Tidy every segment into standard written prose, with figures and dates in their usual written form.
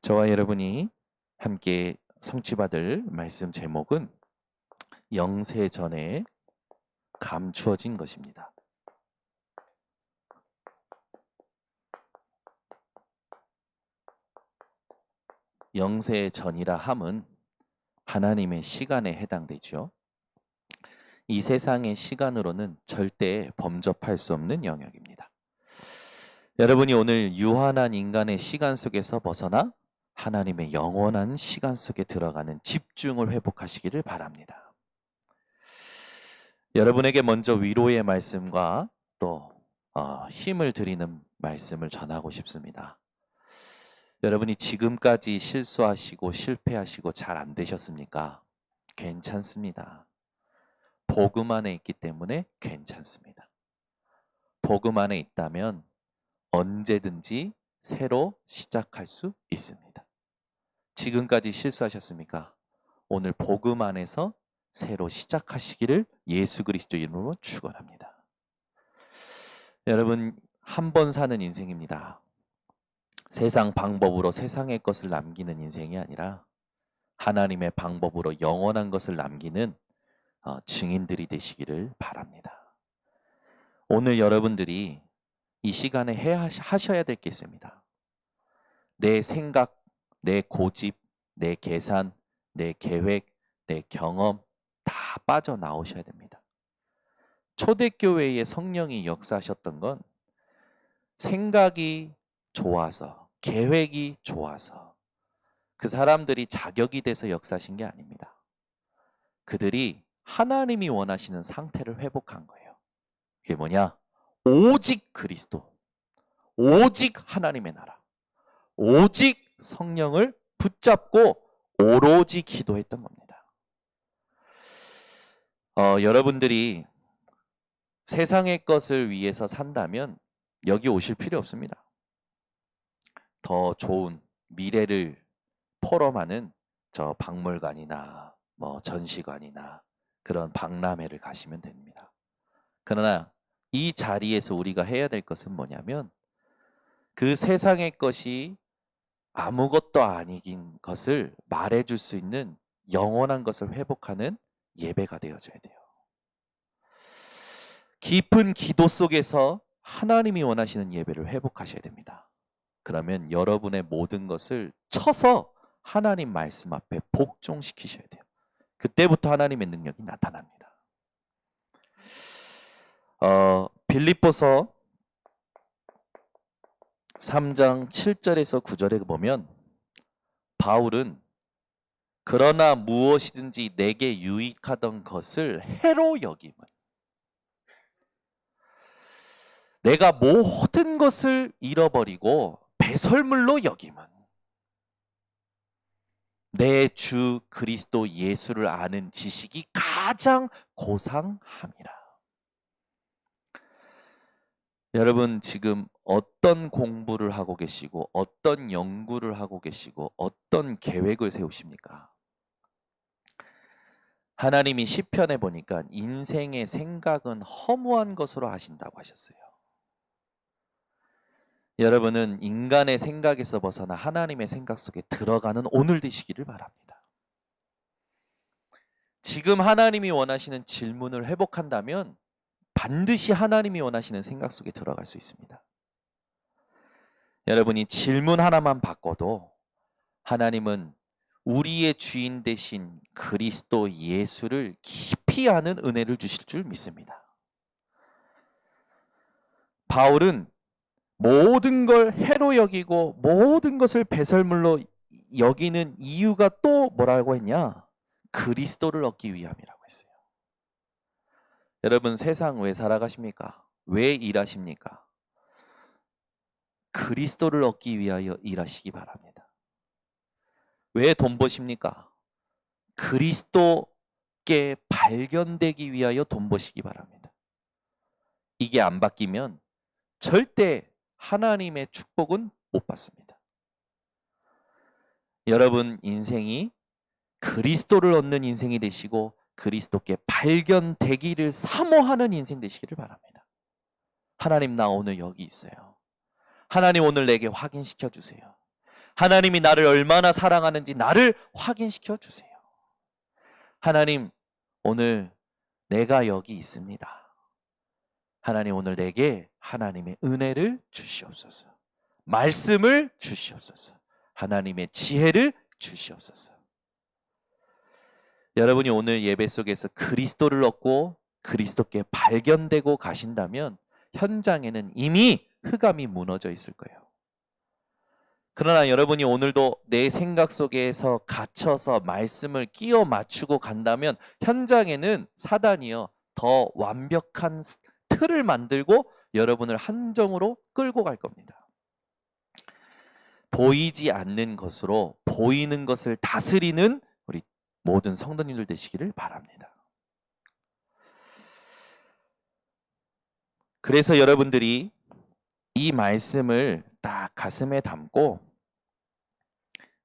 저와 여러분이 함께 성취받을 말씀 제목은 영세 전에 감추어진 것입니다. 영세 전이라 함은 하나님의 시간에 해당되죠. 이 세상의 시간으로는 절대 범접할 수 없는 영역입니다. 여러분이 오늘 유한한 인간의 시간 속에서 벗어나 하나님의 영원한 시간 속에 들어가는 집중을 회복하시기를 바랍니다. 여러분에게 먼저 위로의 말씀과 또 힘을 드리는 말씀을 전하고 싶습니다. 여러분이 지금까지 실수하시고 실패하시고 잘 안 되셨습니까? 괜찮습니다. 복음 안에 있기 때문에 괜찮습니다. 복음 안에 있다면 언제든지 새로 시작할 수 있습니다. 지금까지 실수하셨습니까? 오늘 복음 안에서 새로 시작하시기를 예수 그리스도 이름으로 축원합니다. 여러분, 한 번 사는 인생입니다. 세상 방법으로 세상의 것을 남기는 인생이 아니라 하나님의 방법으로 영원한 것을 남기는 증인들이 되시기를 바랍니다. 오늘 여러분들이 이 시간에 하셔야 될 게 있습니다. 내 생각, 내 고집, 내 계산, 내 계획, 내 경험 다 빠져나오셔야 됩니다. 초대교회의 성령이 역사하셨던 건 생각이 좋아서, 계획이 좋아서 그 사람들이 자격이 돼서 역사하신 게 아닙니다. 그들이 하나님이 원하시는 상태를 회복한 거예요. 그게 뭐냐? 오직 그리스도, 오직 하나님의 나라, 오직 성령을 붙잡고 오로지 기도했던 겁니다. 여러분들이 세상의 것을 위해서 산다면 여기 오실 필요 없습니다. 더 좋은 미래를 포럼하는 저 박물관이나 전시관이나 그런 박람회를 가시면 됩니다. 그러나 이 자리에서 우리가 해야 될 것은 뭐냐면 그 세상의 것이 아무것도 아닌 것을 말해줄 수 있는 영원한 것을 회복하는 예배가 되어져야 돼요. 깊은 기도 속에서 하나님이 원하시는 예배를 회복하셔야 됩니다. 그러면 여러분의 모든 것을 쳐서 하나님 말씀 앞에 복종시키셔야 돼요. 그때부터 하나님의 능력이 나타납니다. 빌립보서 3장 7절에서 9절에 보면 바울은 그러나 무엇이든지 내게 유익하던 것을 해로 여김은, 내가 모든 것을 잃어버리고 배설물로 여김은 내 주 그리스도 예수를 아는 지식이 가장 고상함이라. 여러분 지금 어떤 공부를 하고 계시고 어떤 연구를 하고 계시고 어떤 계획을 세우십니까? 하나님이 시편에 보니까 인생의 생각은 허무한 것으로 하신다고 하셨어요. 여러분은 인간의 생각에서 벗어나 하나님의 생각 속에 들어가는 오늘 되시기를 바랍니다. 지금 하나님이 원하시는 질문을 회복한다면 반드시 하나님이 원하시는 생각 속에 들어갈 수 있습니다. 여러분이 질문 하나만 바꿔도 하나님은 우리의 주인 되신 그리스도 예수를 깊이 아는 은혜를 주실 줄 믿습니다. 바울은 모든 걸 해로 여기고 모든 것을 배설물로 여기는 이유가 또 뭐라고 했냐? 그리스도를 얻기 위함이라고 했어요. 여러분 세상 왜 살아가십니까? 왜 일하십니까? 그리스도를 얻기 위하여 일하시기 바랍니다. 왜 돈 버십니까? 그리스도께 발견되기 위하여 돈 버시기 바랍니다. 이게 안 바뀌면 절대 하나님의 축복은 못 받습니다. 여러분 인생이 그리스도를 얻는 인생이 되시고 그리스도께 발견되기를 사모하는 인생 되시기를 바랍니다. 하나님 나 오늘 여기 있어요. 하나님 오늘 내게 확인시켜 주세요. 하나님이 나를 얼마나 사랑하는지 나를 확인시켜 주세요. 하나님, 오늘 내가 여기 있습니다. 하나님, 오늘 내게 하나님의 은혜를 주시옵소서. 말씀을 주시옵소서. 하나님의 지혜를 주시옵소서. 여러분이 오늘 예배 속에서 그리스도를 얻고 그리스도께 발견되고 가신다면 현장에는 이미 흑암이 무너져 있을 거예요. 그러나 여러분이 오늘도 내 생각 속에서 갇혀서 말씀을 끼워 맞추고 간다면 현장에는 사단이요 더 완벽한 틀을 만들고 여러분을 한정으로 끌고 갈 겁니다. 보이지 않는 것으로 보이는 것을 다스리는 우리 모든 성도님들 되시기를 바랍니다. 그래서 여러분들이 이 말씀을 딱 가슴에 담고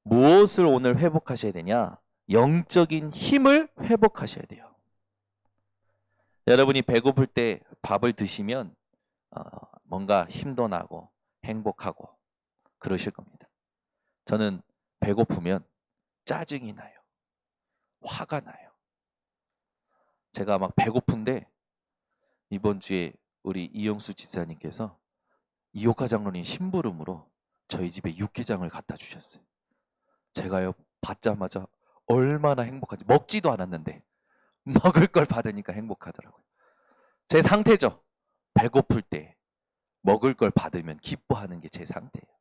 무엇을 오늘 회복하셔야 되냐? 영적인 힘을 회복하셔야 돼요. 여러분이 배고플 때 밥을 드시면 뭔가 힘도 나고 행복하고 그러실 겁니다. 저는 배고프면 짜증이 나요. 화가 나요. 제가 막 배고픈데 이번 주에 우리 이영수 지사님께서 이옥화 장로님 심부름으로 저희 집에 육개장을 갖다 주셨어요. 제가요 받자마자 얼마나 행복한지, 먹지도 않았는데 먹을 걸 받으니까 행복하더라고요. 제 상태죠. 배고플 때 먹을 걸 받으면 기뻐하는 게 제 상태예요.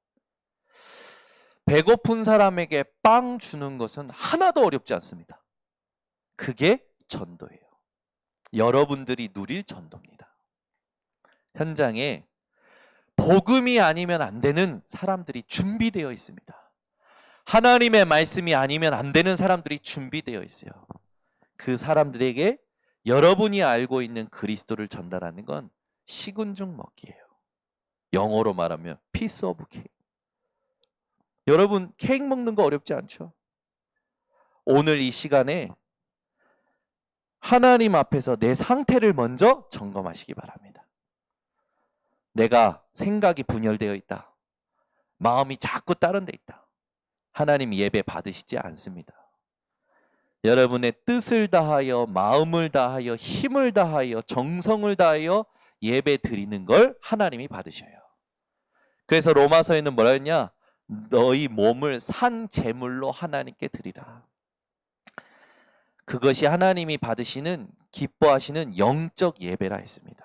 배고픈 사람에게 빵 주는 것은 하나도 어렵지 않습니다. 그게 전도예요. 여러분들이 누릴 전도입니다. 현장에 복음이 아니면 안 되는 사람들이 준비되어 있습니다. 하나님의 말씀이 아니면 안 되는 사람들이 준비되어 있어요. 그 사람들에게 여러분이 알고 있는 그리스도를 전달하는 건 식은 죽 먹기예요. 영어로 말하면 piece of cake. 여러분 케이크 먹는 거 어렵지 않죠? 오늘 이 시간에 하나님 앞에서 내 상태를 먼저 점검하시기 바랍니다. 내가 생각이 분열되어 있다. 마음이 자꾸 다른 데 있다. 하나님 예배 받으시지 않습니다. 여러분의 뜻을 다하여 마음을 다하여 힘을 다하여 정성을 다하여 예배 드리는 걸 하나님이 받으셔요. 그래서 로마서에는 뭐라 했냐? 너희 몸을 산 제물로 하나님께 드리라. 그것이 하나님이 받으시는 기뻐하시는 영적 예배라 했습니다.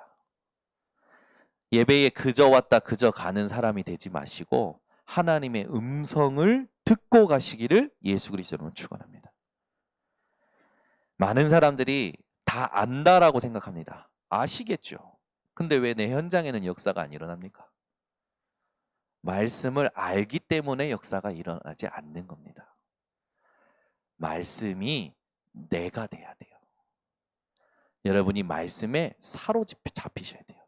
예배에 그저 왔다 그저 가는 사람이 되지 마시고 하나님의 음성을 듣고 가시기를 예수 그리스도로 축원합니다. 많은 사람들이 다 안다라고 생각합니다. 아시겠죠? 근데 왜 내 현장에는 역사가 안 일어납니까? 말씀을 알기 때문에 역사가 일어나지 않는 겁니다. 말씀이 내가 돼야 돼요. 여러분이 말씀에 사로잡히셔야 돼요.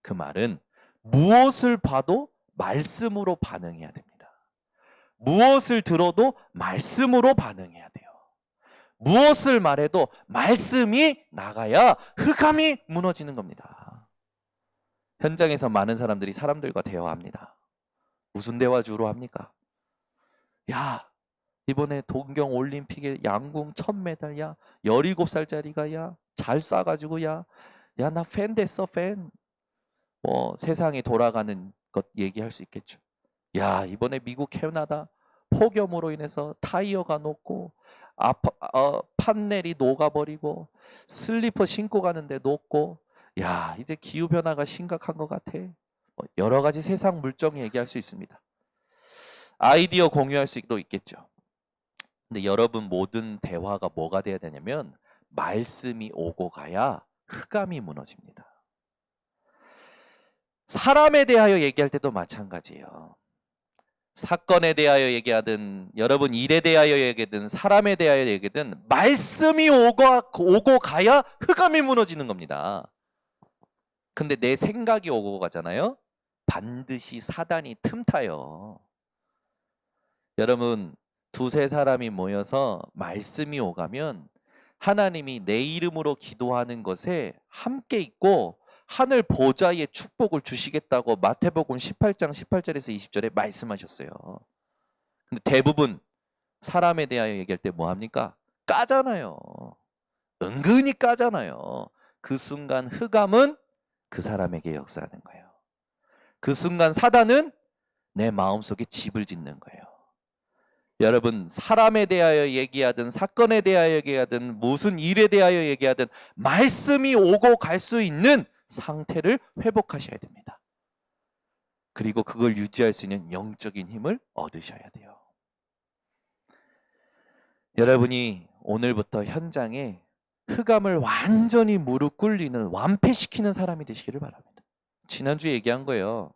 그 말은 무엇을 봐도 말씀으로 반응해야 됩니다. 무엇을 들어도 말씀으로 반응해야 돼요. 무엇을 말해도 말씀이 나가야 흑암이 무너지는 겁니다. 현장에서 많은 사람들이 사람들과 대화합니다. 무슨 대화 주로 합니까? 야, 이번에 동경 올림픽에 양궁 1000m 야 17살짜리가 야 잘 쏴가지고 야 나 팬 됐어 팬. 뭐 세상이 돌아가는 것 얘기할 수 있겠죠. 야, 이번에 미국 캐나다 폭염으로 인해서 타이어가 녹고 판넬이 녹아버리고 슬리퍼 신고 가는데 녹고 야, 이제 기후변화가 심각한 것 같아. 여러 가지 세상 물정 얘기할 수 있습니다. 아이디어 공유할 수도 있겠죠. 근데 여러분 모든 대화가 뭐가 돼야 되냐면 말씀이 오고 가야 흑암이 무너집니다. 사람에 대하여 얘기할 때도 마찬가지예요. 사건에 대하여 얘기하든 여러분 일에 대하여 얘기하든 사람에 대하여 얘기하든 말씀이 오고 가야 흑암이 무너지는 겁니다. 근데 내 생각이 오고 가잖아요. 반드시 사단이 틈타요. 여러분 두세 사람이 모여서 말씀이 오가면 하나님이 내 이름으로 기도하는 것에 함께 있고 하늘 보좌의 축복을 주시겠다고 마태복음 18장 18절에서 20절에 말씀하셨어요. 근데 대부분 사람에 대하여 얘기할 때 뭐 합니까? 까잖아요. 은근히 까잖아요. 그 순간 흑암은 그 사람에게 역사하는 거예요. 그 순간 사단은 내 마음속에 집을 짓는 거예요. 여러분, 사람에 대하여 얘기하든 사건에 대하여 얘기하든 무슨 일에 대하여 얘기하든 말씀이 오고 갈 수 있는 상태를 회복하셔야 됩니다. 그리고 그걸 유지할 수 있는 영적인 힘을 얻으셔야 돼요. 여러분이 오늘부터 현장에 흑암을 완전히 무릎 꿇리는, 완패시키는 사람이 되시기를 바랍니다. 지난주에 얘기한 거예요.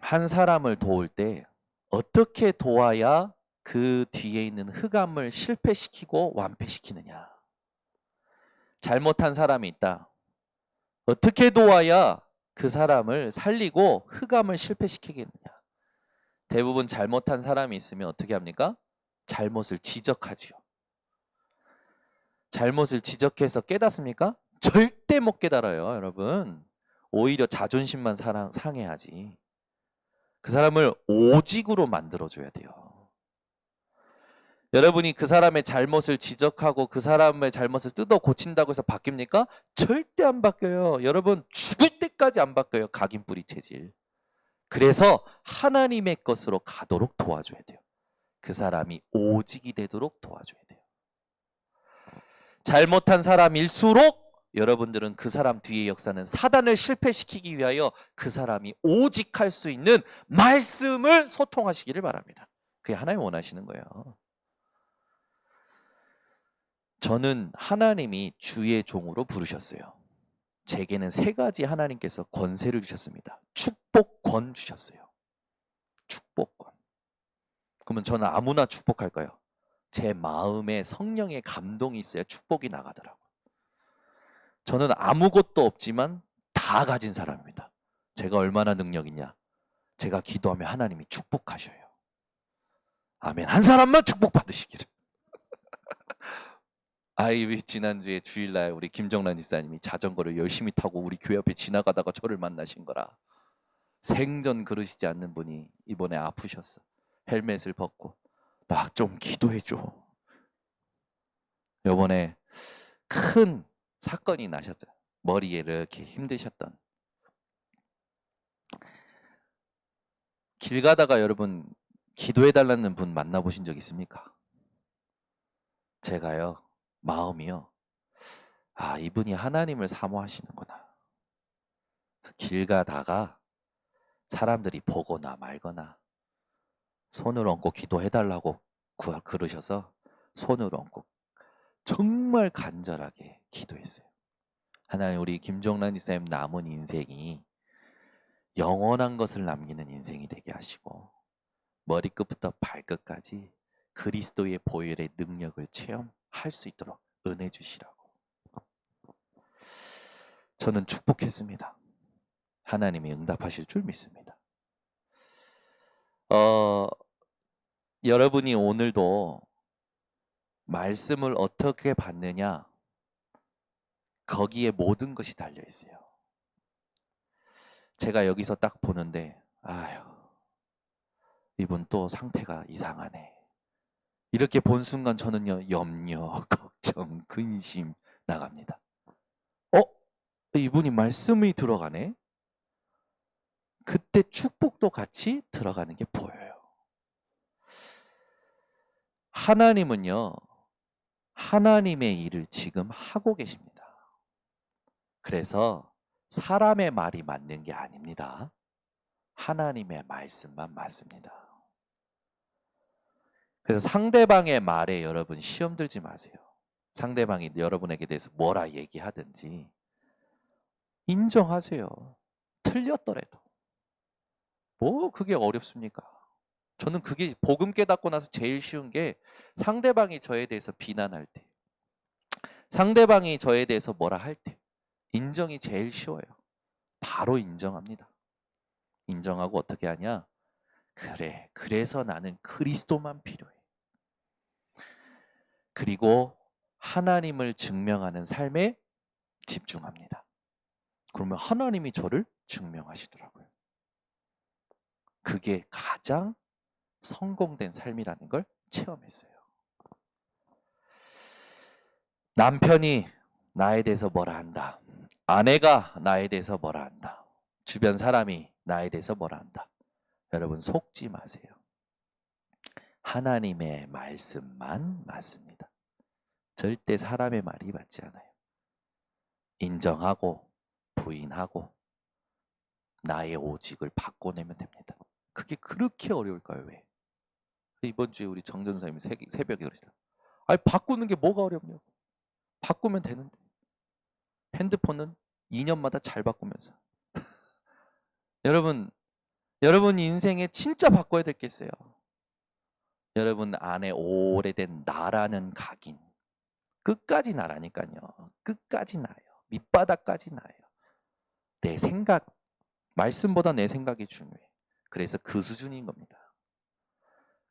한 사람을 도울 때 어떻게 도와야 그 뒤에 있는 흑암을 실패시키고 완패시키느냐. 잘못한 사람이 있다. 어떻게 도와야 그 사람을 살리고 흑암을 실패시키겠느냐. 대부분 잘못한 사람이 있으면 어떻게 합니까? 잘못을 지적하지요. 잘못을 지적해서 깨닫습니까? 절대 못 깨달아요, 여러분. 오히려 자존심만 상해하지. 그 사람을 오직으로 만들어줘야 돼요. 여러분이 그 사람의 잘못을 지적하고 그 사람의 잘못을 뜯어 고친다고 해서 바뀝니까? 절대 안 바뀌어요. 여러분, 죽을 때까지 안 바뀌어요. 각인 뿌리 체질. 그래서 하나님의 것으로 가도록 도와줘야 돼요. 그 사람이 오직이 되도록 도와줘야 돼요. 잘못한 사람일수록 여러분들은 그 사람 뒤의 역사는 사단을 실패시키기 위하여 그 사람이 오직할 수 있는 말씀을 소통하시기를 바랍니다. 그게 하나님 원하시는 거예요. 저는 하나님이 주의 종으로 부르셨어요. 제게는 3가지 하나님께서 권세를 주셨습니다. 축복권 주셨어요. 축복권. 그러면 저는 아무나 축복할까요? 제 마음에 성령의 감동이 있어야 축복이 나가더라고요. 저는 아무것도 없지만 다 가진 사람입니다. 제가 얼마나 능력 있냐? 제가 기도하면 하나님이 축복하셔요. 아멘. 한 사람만 축복받으시기를. 지난주에 주일날 우리 김정란 지사님이 자전거를 열심히 타고 우리 교회 앞에 지나가다가 저를 만나신 거라. 생전 그러시지 않는 분이 이번에 아프셨어. 헬멧을 벗고 나 좀 기도해줘. 요번에 큰 사건이 나셨어요. 머리에 이렇게 힘드셨던. 길 가다가 여러분 기도해달라는 분 만나보신 적 있습니까? 제가요, 마음이요. 이분이 하나님을 사모하시는구나. 길 가다가 사람들이 보거나 말거나 손을 얹고 기도해달라고 그러셔서 손을 얹고 정말 간절하게 기도했어요. 하나님, 우리 김종란 이사님 남은 인생이 영원한 것을 남기는 인생이 되게 하시고 머리끝부터 발끝까지 그리스도의 보혈의 능력을 체험할 수 있도록 은혜 주시라고. 저는 축복했습니다. 하나님이 응답하실 줄 믿습니다. 여러분이 오늘도 말씀을 어떻게 받느냐, 거기에 모든 것이 달려 있어요. 제가 여기서 딱 보는데 이분 또 상태가 이상하네. 이렇게 본 순간 저는요, 염려, 걱정, 근심 나갑니다. 이분이 말씀이 들어가네? 그때 축복도 같이 들어가는 게 보여요. 하나님은요, 하나님의 일을 지금 하고 계십니다. 그래서 사람의 말이 맞는 게 아닙니다. 하나님의 말씀만 맞습니다. 그래서 상대방의 말에 여러분 시험 들지 마세요. 상대방이 여러분에게 대해서 뭐라 얘기하든지 인정하세요. 틀렸더라도. 뭐 그게 어렵습니까? 저는 그게 복음 깨닫고 나서 제일 쉬운 게 상대방이 저에 대해서 비난할 때, 상대방이 저에 대해서 뭐라 할 때 인정이 제일 쉬워요. 바로 인정합니다. 인정하고 어떻게 하냐? 그래, 그래서 나는 그리스도만 필요해. 그리고 하나님을 증명하는 삶에 집중합니다. 그러면 하나님이 저를 증명하시더라고요. 그게 가장 성공된 삶이라는 걸 체험했어요. 남편이 나에 대해서 뭐라 한다. 아내가 나에 대해서 뭐라 한다. 주변 사람이 나에 대해서 뭐라 한다. 여러분 속지 마세요. 하나님의 말씀만 맞습니다. 절대 사람의 말이 맞지 않아요. 인정하고 부인하고 나의 오직을 바꿔내면 됩니다. 그게 그렇게 어려울까요? 왜? 이번 주에 우리 정전 선생님이 새벽에 그러시더라고요. 아니 바꾸는 게 뭐가 어렵냐고. 바꾸면 되는데. 핸드폰은 2년마다 잘 바꾸면서. 여러분 인생에 진짜 바꿔야 될 게 있어요. 여러분 안에 오래된 나라는 각인. 끝까지 나라니까요. 끝까지 나요. 밑바닥까지 나요. 내 생각, 말씀보다 내 생각이 중요해. 그래서 그 수준인 겁니다.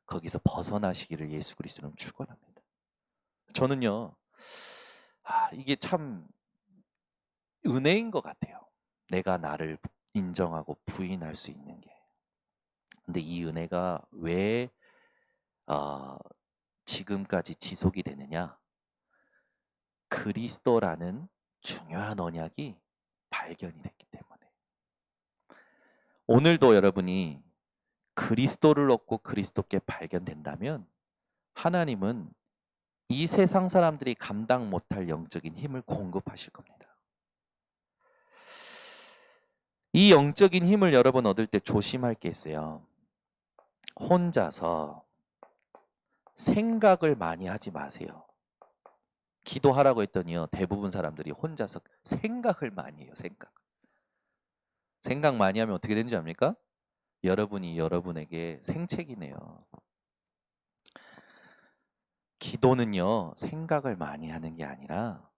거기서 벗어나시기를 예수 그리스도는 축원합니다. 저는요, 이게 참 은혜인 것 같아요. 내가 나를 인정하고 부인할 수 있는 게. 근데 이 은혜가 왜 지금까지 지속이 되느냐? 그리스도라는 중요한 언약이 발견이 됐기 때문에. 오늘도 여러분이 그리스도를 얻고 그리스도께 발견된다면 하나님은 이 세상 사람들이 감당 못할 영적인 힘을 공급하실 겁니다. 이 영적인 힘을 여러분 얻을 때 조심할 게 있어요. 혼자서 생각을 많이 하지 마세요. 기도하라고 했더니요. 대부분 사람들이 혼자서 생각을 많이 해요. 생각 많이 하면 어떻게 되는지 압니까? 여러분이 여러분에게 생책이네요. 기도는요. 생각을 많이 하는 게 아니라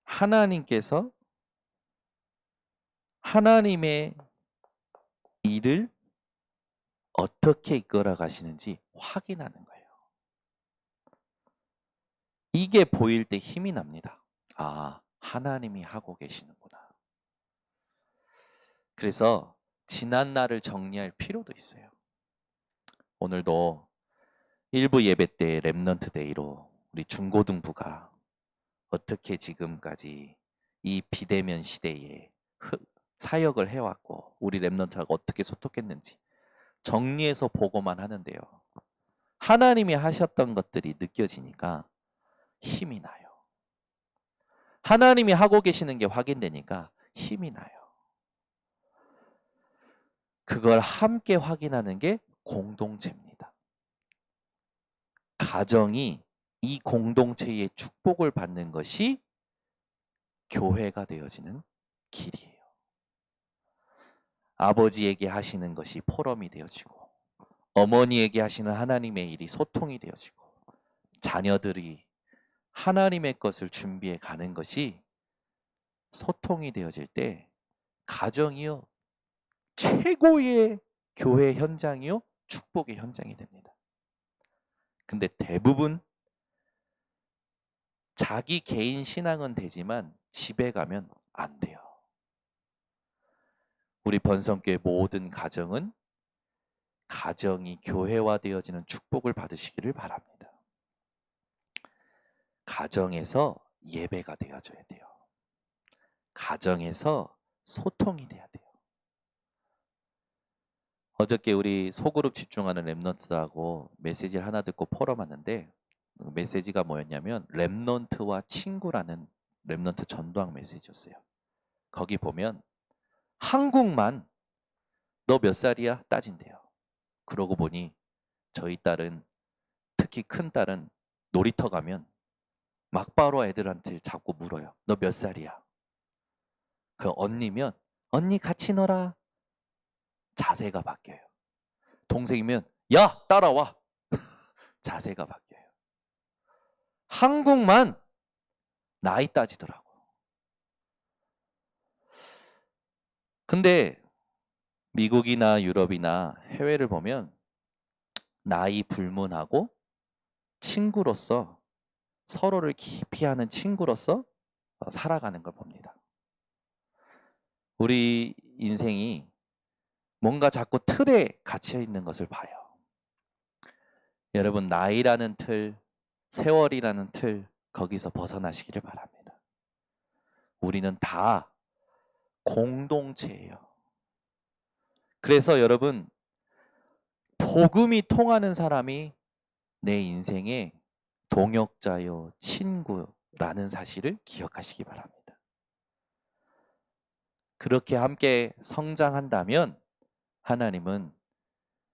하나님께서 하나님의 일을 어떻게 이끌어 가시는지 확인하는 거예요. 이게 보일 때 힘이 납니다. 아, 하나님이 하고 계시는구나. 그래서 지난 날을 정리할 필요도 있어요. 오늘도 일부 예배 때 렘넌트 데이로 우리 중고등부가 어떻게 지금까지 이 비대면 시대에 사역을 해왔고 우리 렘넌트하고 어떻게 소통했는지 정리해서 보고만 하는데요. 하나님이 하셨던 것들이 느껴지니까 힘이 나요. 하나님이 하고 계시는 게 확인되니까 힘이 나요. 그걸 함께 확인하는 게 공동체입니다. 가정이 이 공동체의 축복을 받는 것이 교회가 되어지는 길이에요. 아버지에게 하시는 것이 포럼이 되어지고 어머니에게 하시는 하나님의 일이 소통이 되어지고 자녀들이 하나님의 것을 준비해 가는 것이 소통이 되어질 때 가정이요 최고의 교회 현장이요 축복의 현장이 됩니다. 근데 대부분 자기 개인 신앙은 되지만 집에 가면 안 돼요. 우리 번성교회 모든 가정은 가정이 교회화되어지는 축복을 받으시기를 바랍니다. 가정에서 예배가 되어져야 돼요. 가정에서 소통이 돼야 돼요. 어저께 우리 소그룹 집중하는 랩넌트들하고 메시지를 하나 듣고 포럼 왔는데 메시지가 뭐였냐면 랩넌트와 친구라는 랩넌트 전도학 메시지였어요. 거기 보면 한국만 너 몇 살이야? 따진대요. 그러고 보니 저희 딸은 특히 큰 딸은 놀이터 가면 막바로 애들한테 자꾸 물어요. 너 몇 살이야? 그 언니면 언니 같이 놀아. 자세가 바뀌어요. 동생이면 야 따라와. 자세가 바뀌어요. 한국만 나이 따지더라고. 근데 미국이나 유럽이나 해외를 보면 나이 불문하고 친구로서 서로를 깊이 아는 친구로서 살아가는 걸 봅니다. 우리 인생이 뭔가 자꾸 틀에 갇혀 있는 것을 봐요. 여러분, 나이라는 틀, 세월이라는 틀, 거기서 벗어나시기를 바랍니다. 우리는 다 공동체예요. 그래서 여러분, 복음이 통하는 사람이 내 인생의 동역자요, 친구라는 사실을 기억하시기 바랍니다. 그렇게 함께 성장한다면 하나님은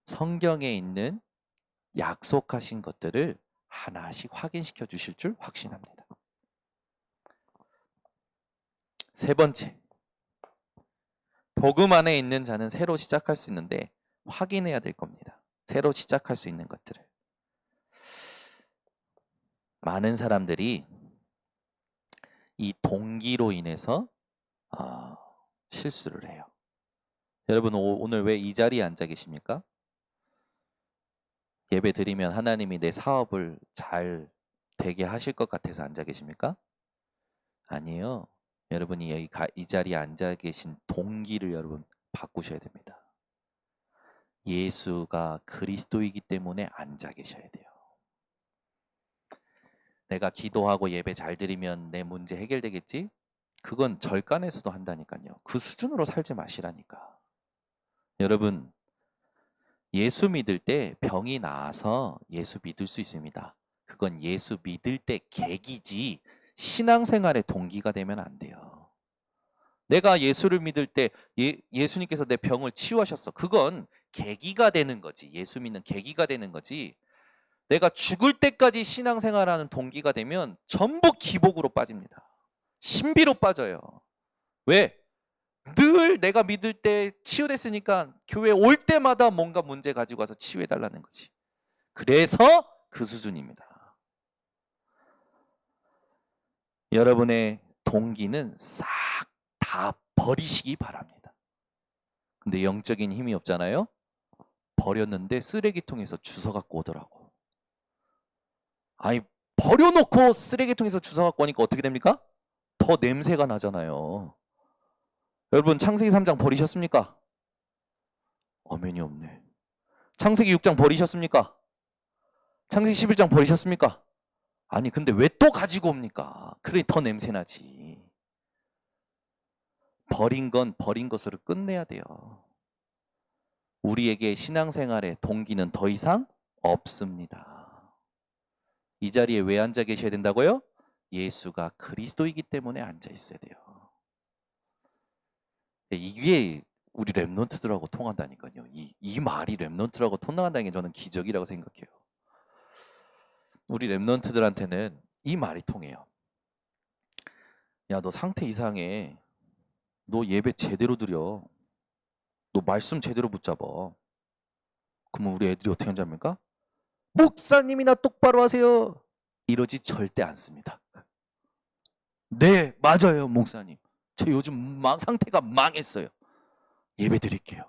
성경에 있는 약속하신 것들을 하나씩 확인시켜 주실 줄 확신합니다. 세 번째, 복음 안에 있는 자는 새로 시작할 수 있는데 확인해야 될 겁니다. 새로 시작할 수 있는 것들을. 많은 사람들이 이 동기로 인해서 실수를 해요. 여러분, 오늘 왜 이 자리에 앉아 계십니까? 예배 드리면 하나님이 내 사업을 잘 되게 하실 것 같아서 앉아 계십니까? 아니에요. 여러분이 이 자리에 앉아 계신 동기를 여러분 바꾸셔야 됩니다. 예수가 그리스도이기 때문에 앉아 계셔야 돼요. 내가 기도하고 예배 잘 드리면 내 문제 해결되겠지? 그건 절간에서도 한다니까요. 그 수준으로 살지 마시라니까. 여러분, 예수 믿을 때 병이 나아서 예수 믿을 수 있습니다. 그건 예수 믿을 때 계기지 신앙생활의 동기가 되면 안 돼요. 내가 예수를 믿을 때 예수님께서 내 병을 치유하셨어. 그건 계기가 되는 거지. 예수 믿는 계기가 되는 거지. 내가 죽을 때까지 신앙생활하는 동기가 되면 전부 기복으로 빠집니다. 신비로 빠져요. 왜? 늘 내가 믿을 때 치유됐으니까 교회 올 때마다 뭔가 문제 가지고 와서 치유해달라는 거지. 그래서 그 수준입니다. 여러분의 동기는 싹 다 버리시기 바랍니다. 근데 영적인 힘이 없잖아요. 버렸는데 쓰레기통에서 주워 갖고 오더라고. 아니, 버려놓고 쓰레기통에서 주워 갖고 오니까 어떻게 됩니까? 더 냄새가 나잖아요. 여러분, 창세기 3장 버리셨습니까? 어면이 없네. 창세기 6장 버리셨습니까? 창세기 11장 버리셨습니까? 아니, 근데 왜 또 가지고 옵니까? 그래, 더 냄새나지. 버린 건 버린 것으로 끝내야 돼요. 우리에게 신앙생활의 동기는 더 이상 없습니다. 이 자리에 왜 앉아 계셔야 된다고요? 예수가 그리스도이기 때문에 앉아 있어야 돼요. 이게 우리 랩런트들하고 통한다니까요. 이 말이 랩런트라고 통한다는 게 저는 기적이라고 생각해요. 우리 랩런트들한테는 이 말이 통해요. 야, 너 상태 이상해. 너 예배 제대로 드려. 너 말씀 제대로 붙잡아. 그러면 우리 애들이 어떻게 하는지 압니까? 목사님이나 똑바로 하세요. 이러지 절대 않습니다. 네, 맞아요, 목사님. 저 요즘 상태가 망했어요. 예배 드릴게요.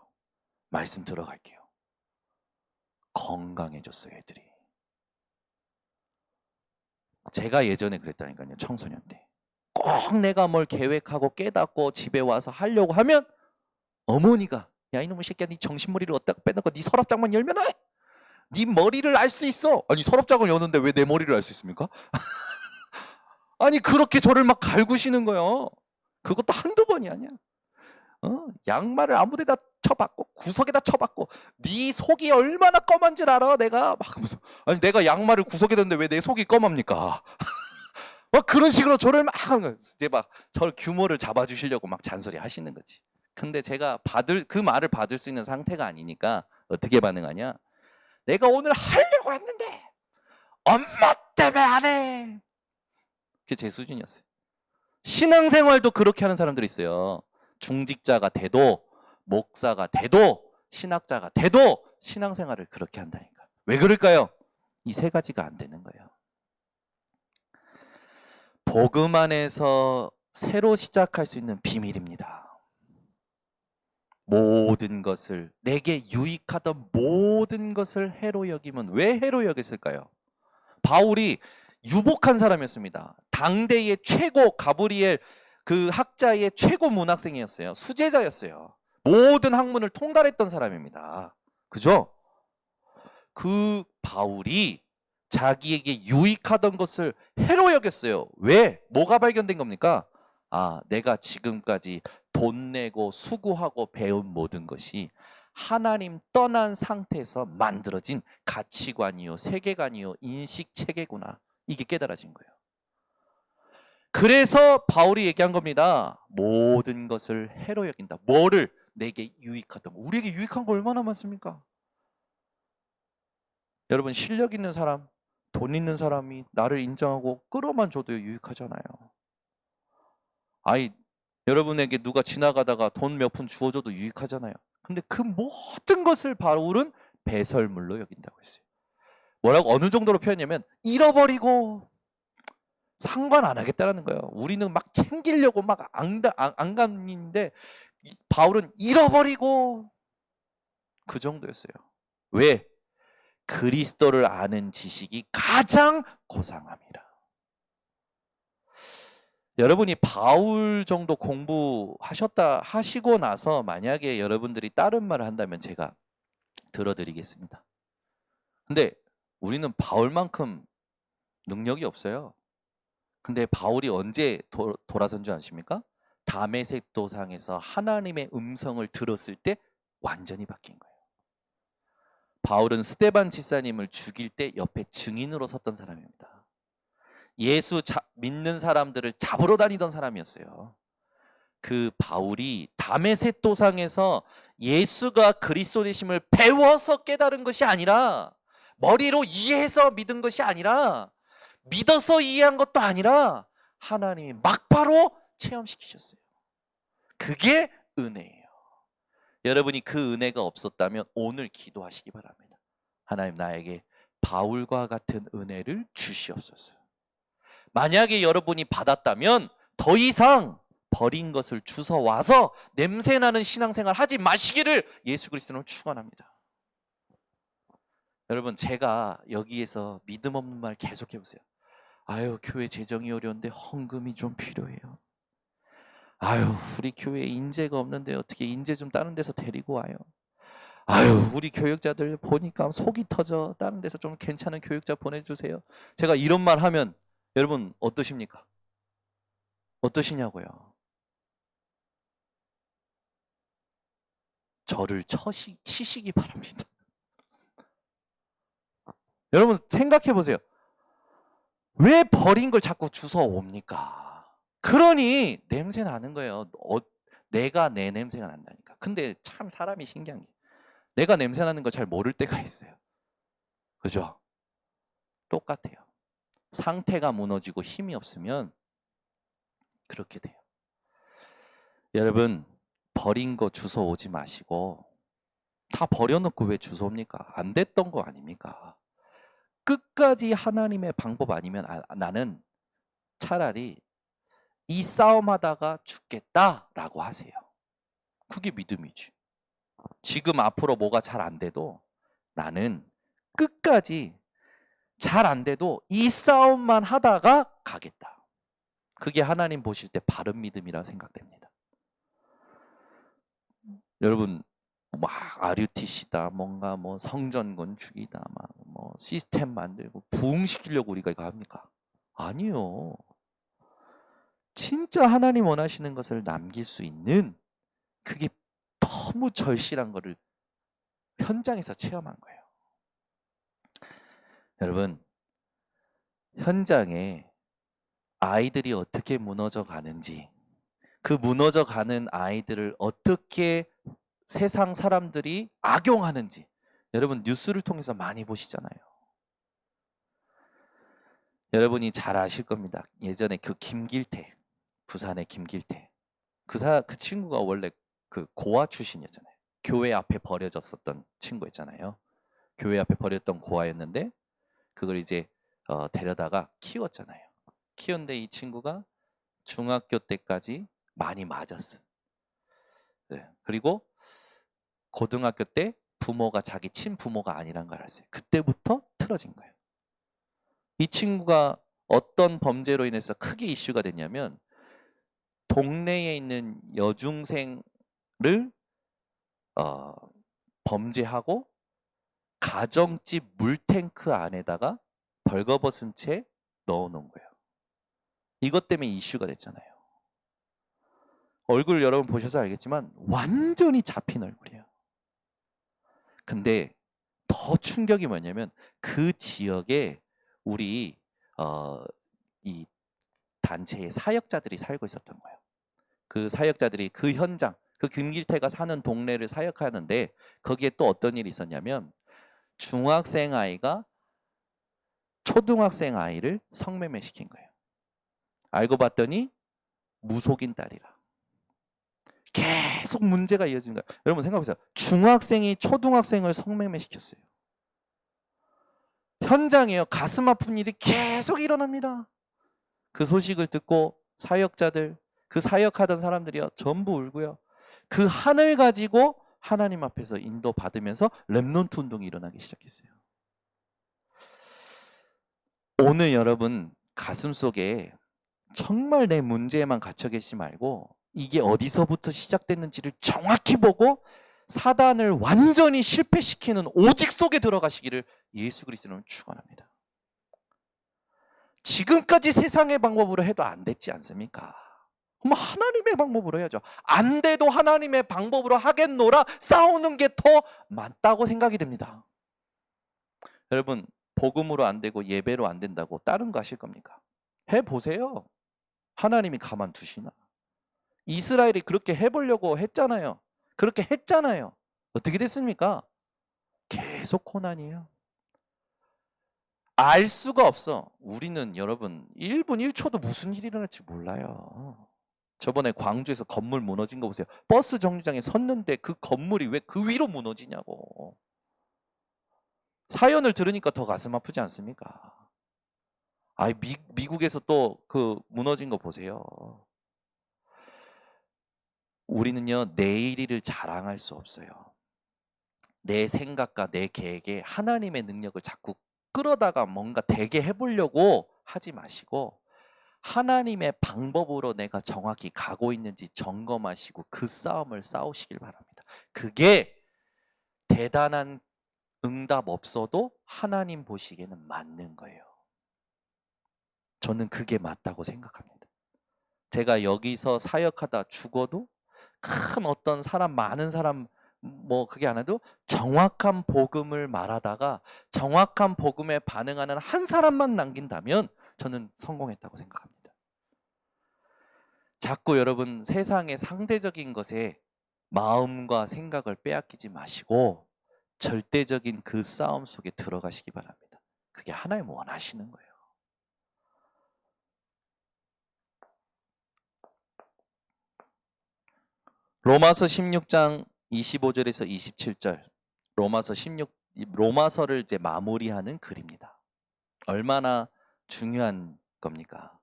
말씀 들어갈게요. 건강해졌어요, 애들이. 제가 예전에 그랬다니까요, 청소년 때. 꼭 내가 뭘 계획하고 깨닫고 집에 와서 하려고 하면 어머니가 야, 이놈의 새끼야, 네 정신머리를 어디다 빼놓고 네 서랍장만 열면 해! 네 머리를 알 수 있어. 아니, 서랍장을 여는데 왜 내 머리를 알 수 있습니까? 아니, 그렇게 저를 막 갈구시는 거예요. 그것도 한두 번이 아니야. 양말을 아무데다 쳐박고 구석에다 쳐박고 네 속이 얼마나 검은 줄 알아? 내가 막 무슨 아니 내가 양말을 구석에 뒀는데 왜 내 속이 검합니까? 막 그런 식으로 저를 막 이제 막 저를 규모를 잡아주시려고 막 잔소리 하시는 거지. 근데 제가 그 말을 받을 수 있는 상태가 아니니까 어떻게 반응하냐? 내가 오늘 하려고 했는데 엄마 때문에 안 해. 그게 제 수준이었어요. 신앙생활도 그렇게 하는 사람들이 있어요. 중직자가 돼도 목사가 돼도 신학자가 돼도 신앙생활을 그렇게 한다니까. 왜 그럴까요? 이 세 가지가 안 되는 거예요. 복음 안에서 새로 시작할 수 있는 비밀입니다. 모든 것을 내게 유익하던 모든 것을 해로 여기면 왜 해로 여겼을까요? 바울이 유복한 사람이었습니다. 당대의 최고 가브리엘 그 학자의 최고 문학생이었어요. 수제자였어요. 모든 학문을 통달했던 사람입니다. 그죠? 그 바울이 자기에게 유익하던 것을 해로 여겼어요. 왜? 뭐가 발견된 겁니까? 아, 내가 지금까지 돈 내고 수고하고 배운 모든 것이 하나님 떠난 상태에서 만들어진 가치관이요, 세계관이요, 인식 체계구나. 이게 깨달아진 거예요. 그래서 바울이 얘기한 겁니다. 모든 것을 해로 여긴다. 뭐를? 내게 유익하던 거. 우리에게 유익한 거 얼마나 많습니까? 여러분, 실력 있는 사람, 돈 있는 사람이 나를 인정하고 끌어만 줘도 유익하잖아요. 아이, 여러분에게 누가 지나가다가 돈 몇 푼 주어줘도 유익하잖아요. 근데 그 모든 것을 바울은 배설물로 여긴다고 했어요. 뭐라고 어느 정도로 표현하냐면 잃어버리고 상관 안 하겠다라는 거예요. 우리는 막 챙기려고 막 안간인데 바울은 잃어버리고 그 정도였어요. 왜? 그리스도를 아는 지식이 가장 고상함이라. 여러분이 바울 정도 하시고 나서 만약에 여러분들이 다른 말을 한다면 제가 들어드리겠습니다. 근데 우리는 바울만큼 능력이 없어요. 근데 바울이 언제 돌아선 줄 아십니까? 다메섹 도상에서 하나님의 음성을 들었을 때 완전히 바뀐 거예요. 바울은 스데반 집사님을 죽일 때 옆에 증인으로 섰던 사람입니다. 예수 믿는 사람들을 잡으러 다니던 사람이었어요. 그 바울이 다메섹 도상에서 예수가 그리스도 되심을 배워서 깨달은 것이 아니라, 머리로 이해해서 믿은 것이 아니라, 믿어서 이해한 것도 아니라 하나님이 막바로 체험시키셨어요. 그게 은혜예요. 여러분이 그 은혜가 없었다면 오늘 기도하시기 바랍니다. 하나님, 나에게 바울과 같은 은혜를 주시옵소서. 만약에 여러분이 받았다면 더 이상 버린 것을 주워 와서 냄새나는 신앙생활 하지 마시기를 예수 그리스도로 축원합니다. 여러분, 제가 여기에서 믿음 없는 말 계속해 보세요. 아유, 교회 재정이 어려운데 헌금이 좀 필요해요. 아유, 우리 교회에 인재가 없는데 어떻게 인재 좀 다른 데서 데리고 와요. 아유, 우리 교육자들 보니까 속이 터져. 다른 데서 좀 괜찮은 교육자 보내주세요. 제가 이런 말 하면 여러분 어떠십니까? 어떠시냐고요? 저를 치시기 바랍니다. 여러분 생각해 보세요. 왜 버린 걸 자꾸 주워 옵니까? 그러니 냄새 나는 거예요. 내가 내 냄새가 난다니까. 근데 참 사람이 신기한 게 내가 냄새 나는 걸 잘 모를 때가 있어요. 그죠? 똑같아요. 상태가 무너지고 힘이 없으면 그렇게 돼요. 여러분, 버린 거 주워 오지 마시고 다 버려놓고 왜 주워 옵니까? 안 됐던 거 아닙니까? 끝까지 하나님의 방법 아니면 나는 차라리 이 싸움하다가 죽겠다라고 하세요. 그게 믿음이지. 지금 앞으로 뭐가 잘 안 돼도 나는 끝까지 잘 안 돼도 이 싸움만 하다가 가겠다. 그게 하나님 보실 때 바른 믿음이라 생각됩니다. 여러분, 막 RUTC다, 뭔가 뭐 성전 건축이다, 막 뭐 시스템 만들고 부흥시키려고 우리가 이거 합니까? 아니요. 진짜 하나님 원하시는 것을 남길 수 있는 그게 너무 절실한 거를 현장에서 체험한 거예요. 여러분, 현장에 아이들이 어떻게 무너져 가는지, 그 무너져 가는 아이들을 어떻게 세상 사람들이 악용하는지 여러분 뉴스를 통해서 많이 보시잖아요. 여러분이 잘 아실 겁니다. 예전에 그 김길태, 부산의 김길태, 그 친구가 원래 그 고아 출신이었잖아요. 교회 앞에 버려졌었던 친구였잖아요. 교회 앞에 버렸던 고아였는데 그걸 이제 데려다가 키웠잖아요. 키웠는데 이 친구가 중학교 때까지 많이 맞았어. 네. 그리고 고등학교 때 부모가 자기 친부모가 아니란 걸 알았어요. 그때부터 틀어진 거예요. 이 친구가 어떤 범죄로 인해서 크게 이슈가 됐냐면 동네에 있는 여중생을 범죄하고 가정집 물탱크 안에다가 벌거벗은 채 넣어놓은 거예요. 이것 때문에 이슈가 됐잖아요. 얼굴 여러분 보셔서 알겠지만 완전히 잡힌 얼굴이에요. 근데 더 충격이 뭐냐면 그 지역에 우리 이 단체의 사역자들이 살고 있었던 거예요. 그 사역자들이 그 현장, 그 김길태가 사는 동네를 사역하는데 거기에 또 어떤 일이 있었냐면 중학생 아이가 초등학생 아이를 성매매 시킨 거예요. 알고 봤더니 무속인 딸이라. 계속 문제가 이어지는 거예요. 여러분 생각해보세요. 중학생이 초등학생을 성매매 시켰어요. 현장에요. 가슴 아픈 일이 계속 일어납니다. 그 소식을 듣고 사역자들, 그 사역하던 사람들이요. 전부 울고요. 그 한을 가지고 하나님 앞에서 인도받으면서 렘넌트 운동이 일어나기 시작했어요. 오늘 여러분 가슴속에 정말 내 문제에만 갇혀 계시지 말고 이게 어디서부터 시작됐는지를 정확히 보고 사단을 완전히 실패시키는 오직 속에 들어가시기를 예수 그리스도는 축원합니다. 지금까지 세상의 방법으로 해도 안 됐지 않습니까? 그럼 하나님의 방법으로 해야죠. 안 돼도 하나님의 방법으로 하겠노라 싸우는 게 더 맞다고 생각이 듭니다. 여러분 복음으로 안 되고 예배로 안 된다고 다른 거 하실 겁니까? 해보세요. 하나님이 가만두시나? 이스라엘이 그렇게 해보려고 했잖아요. 그렇게 했잖아요. 어떻게 됐습니까? 계속 고난이에요. 알 수가 없어. 우리는 여러분 1분 1초도 무슨 일이 일어날지 몰라요. 저번에 광주에서 건물 무너진 거 보세요. 버스 정류장에 섰는데 그 건물이 왜 그 위로 무너지냐고. 사연을 들으니까 더 가슴 아프지 않습니까? 미국에서 또 그 무너진 거 보세요. 우리는요 내일을 자랑할 수 없어요. 내 생각과 내 계획에 하나님의 능력을 자꾸 끌어다가 뭔가 되게 해보려고 하지 마시고 하나님의 방법으로 내가 정확히 가고 있는지 점검하시고 그 싸움을 싸우시길 바랍니다. 그게 대단한 응답 없어도 하나님 보시기에는 맞는 거예요. 저는 그게 맞다고 생각합니다. 제가 여기서 사역하다 죽어도 큰 어떤 사람, 많은 사람 뭐 그게 안 해도 정확한 복음을 말하다가 정확한 복음에 반응하는 한 사람만 남긴다면 저는 성공했다고 생각합니다. 자꾸 여러분 세상의 상대적인 것에 마음과 생각을 빼앗기지 마시고 절대적인 그 싸움 속에 들어가시기 바랍니다. 그게 하나님 원하시는 거예요. 로마서 16장 25절에서 27절 로마서를 이제 마무리하는 글입니다. 얼마나 중요한 겁니까?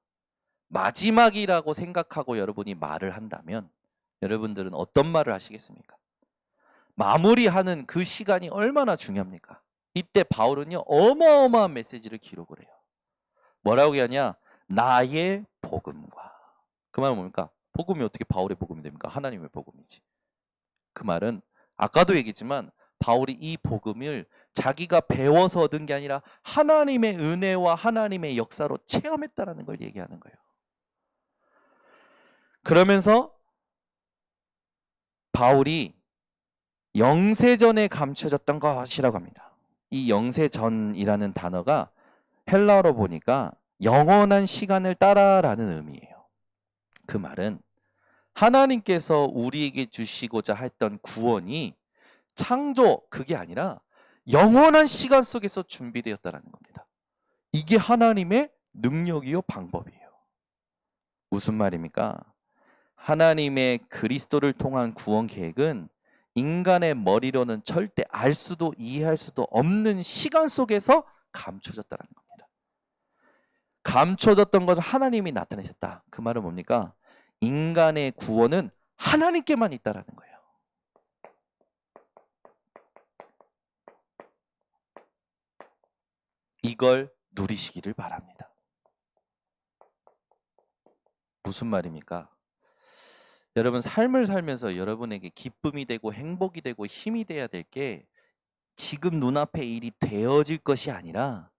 마지막이라고 생각하고 여러분이 말을 한다면 여러분들은 어떤 말을 하시겠습니까? 마무리하는 그 시간이 얼마나 중요합니까? 이때 바울은요 어마어마한 메시지를 기록을 해요. 뭐라고 하냐? 나의 복음과. 그 말은 뭡니까? 복음이 어떻게 바울의 복음이 됩니까? 하나님의 복음이지. 그 말은 아까도 얘기했지만 바울이 이 복음을 자기가 배워서 얻은 게 아니라 하나님의 은혜와 하나님의 역사로 체험했다라는 걸 얘기하는 거예요. 그러면서 바울이 영세전에 감춰졌던 것이라고 합니다. 이 영세전이라는 단어가 헬라어로 보니까 영원한 시간을 따라라는 의미예요. 그 말은 하나님께서 우리에게 주시고자 했던 구원이 창조 그게 아니라 영원한 시간 속에서 준비되었다라는 겁니다. 이게 하나님의 능력이요 방법이에요. 무슨 말입니까? 하나님의 그리스도를 통한 구원 계획은 인간의 머리로는 절대 알 수도 이해할 수도 없는 시간 속에서 감춰졌다는 겁니다. 감춰졌던 것을 하나님이 나타내셨다. 그 말은 뭡니까? 인간의 구원은 하나님께만 있다라는 거예요. 이걸 누리시기를 바랍니다. 무슨 말입니까? 여러분 삶을 살면서 여러분에게 기쁨이 되고 행복이 되고 힘이 돼야 될 게 지금 눈앞에 일이 되어질 것이 아니라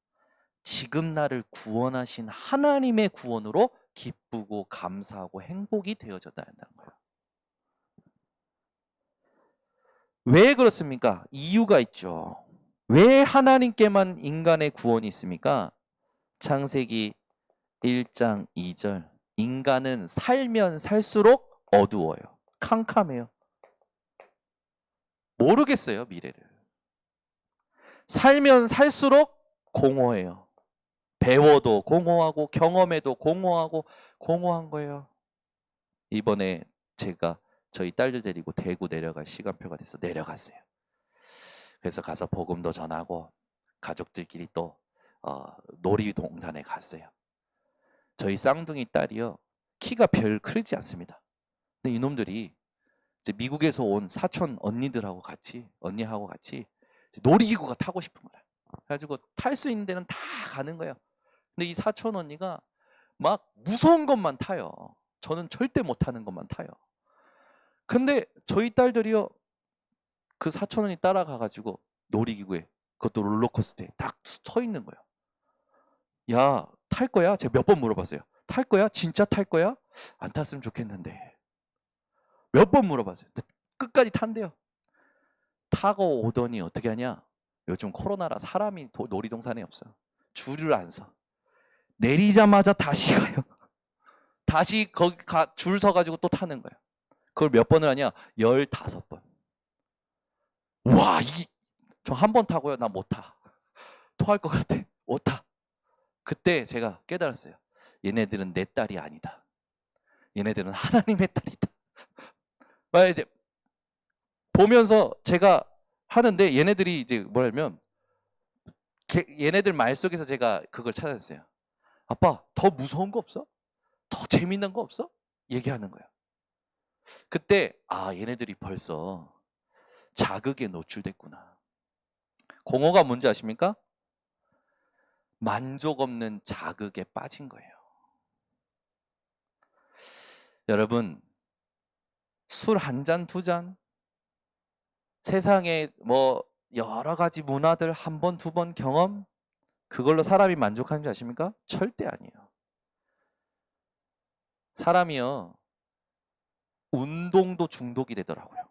지금 나를 구원하신 하나님의 구원으로 기쁘고 감사하고 행복이 되어져야 한다는 거예요. 왜 그렇습니까? 이유가 있죠. 왜 하나님께만 인간의 구원이 있습니까? 창세기 1장 2절. 인간은 살면 살수록 어두워요. 캄캄해요. 모르겠어요, 미래를. 살면 살수록 공허해요. 배워도 공허하고 경험해도 공허하고 공허한 거예요. 이번에 제가 저희 딸들 데리고 대구 내려갈 시간표가 돼서 내려갔어요. 그래서 가서 복음도 전하고 가족들끼리 또 놀이동산에 갔어요. 저희 쌍둥이 딸이요. 키가 별 크지 않습니다. 근데 이놈들이 이제 미국에서 온 사촌 언니하고 같이 놀이기구가 타고 싶은 거야. 그래가지고 탈 수 있는 데는 다 가는 거예요. 근데 이 사촌 언니가 막 무서운 것만 타요. 저는 절대 못 타는 것만 타요. 근데 저희 딸들이요. 그 사촌 언니 따라가가지고 놀이기구에 그것도 롤러코스터에 딱 서 있는 거예요. 야, 탈 거야? 제가 몇 번 물어봤어요. 탈 거야? 진짜 탈 거야? 안 탔으면 좋겠는데. 몇 번 물어봤어요. 끝까지 탄대요. 타고 오더니 어떻게 하냐? 요즘 코로나라 사람이 놀이동산에 없어. 줄을 안 서. 내리자마자 다시 가요. 다시 거기 줄 서가지고 또 타는 거예요. 그걸 몇 번을 하냐? 15번. 와, 저 한 번 타고요. 나 못 타. 토할 것 같아. 못 타. 그때 제가 깨달았어요. 얘네들은 내 딸이 아니다. 얘네들은 하나님의 딸이다. 이제 보면서 제가 하는데 얘네들이 이제 뭐냐면 얘네들 말 속에서 제가 그걸 찾았어요. 아빠, 더 무서운 거 없어? 더 재밌는 거 없어? 얘기하는 거예요. 그때 얘네들이 벌써 자극에 노출됐구나. 공허가 뭔지 아십니까? 만족 없는 자극에 빠진 거예요. 여러분, 술 한 잔, 두 잔, 세상에 뭐 여러 가지 문화들 한 번, 두 번 경험, 그걸로 사람이 만족하는 줄 아십니까? 절대 아니에요. 사람이요, 운동도 중독이 되더라고요.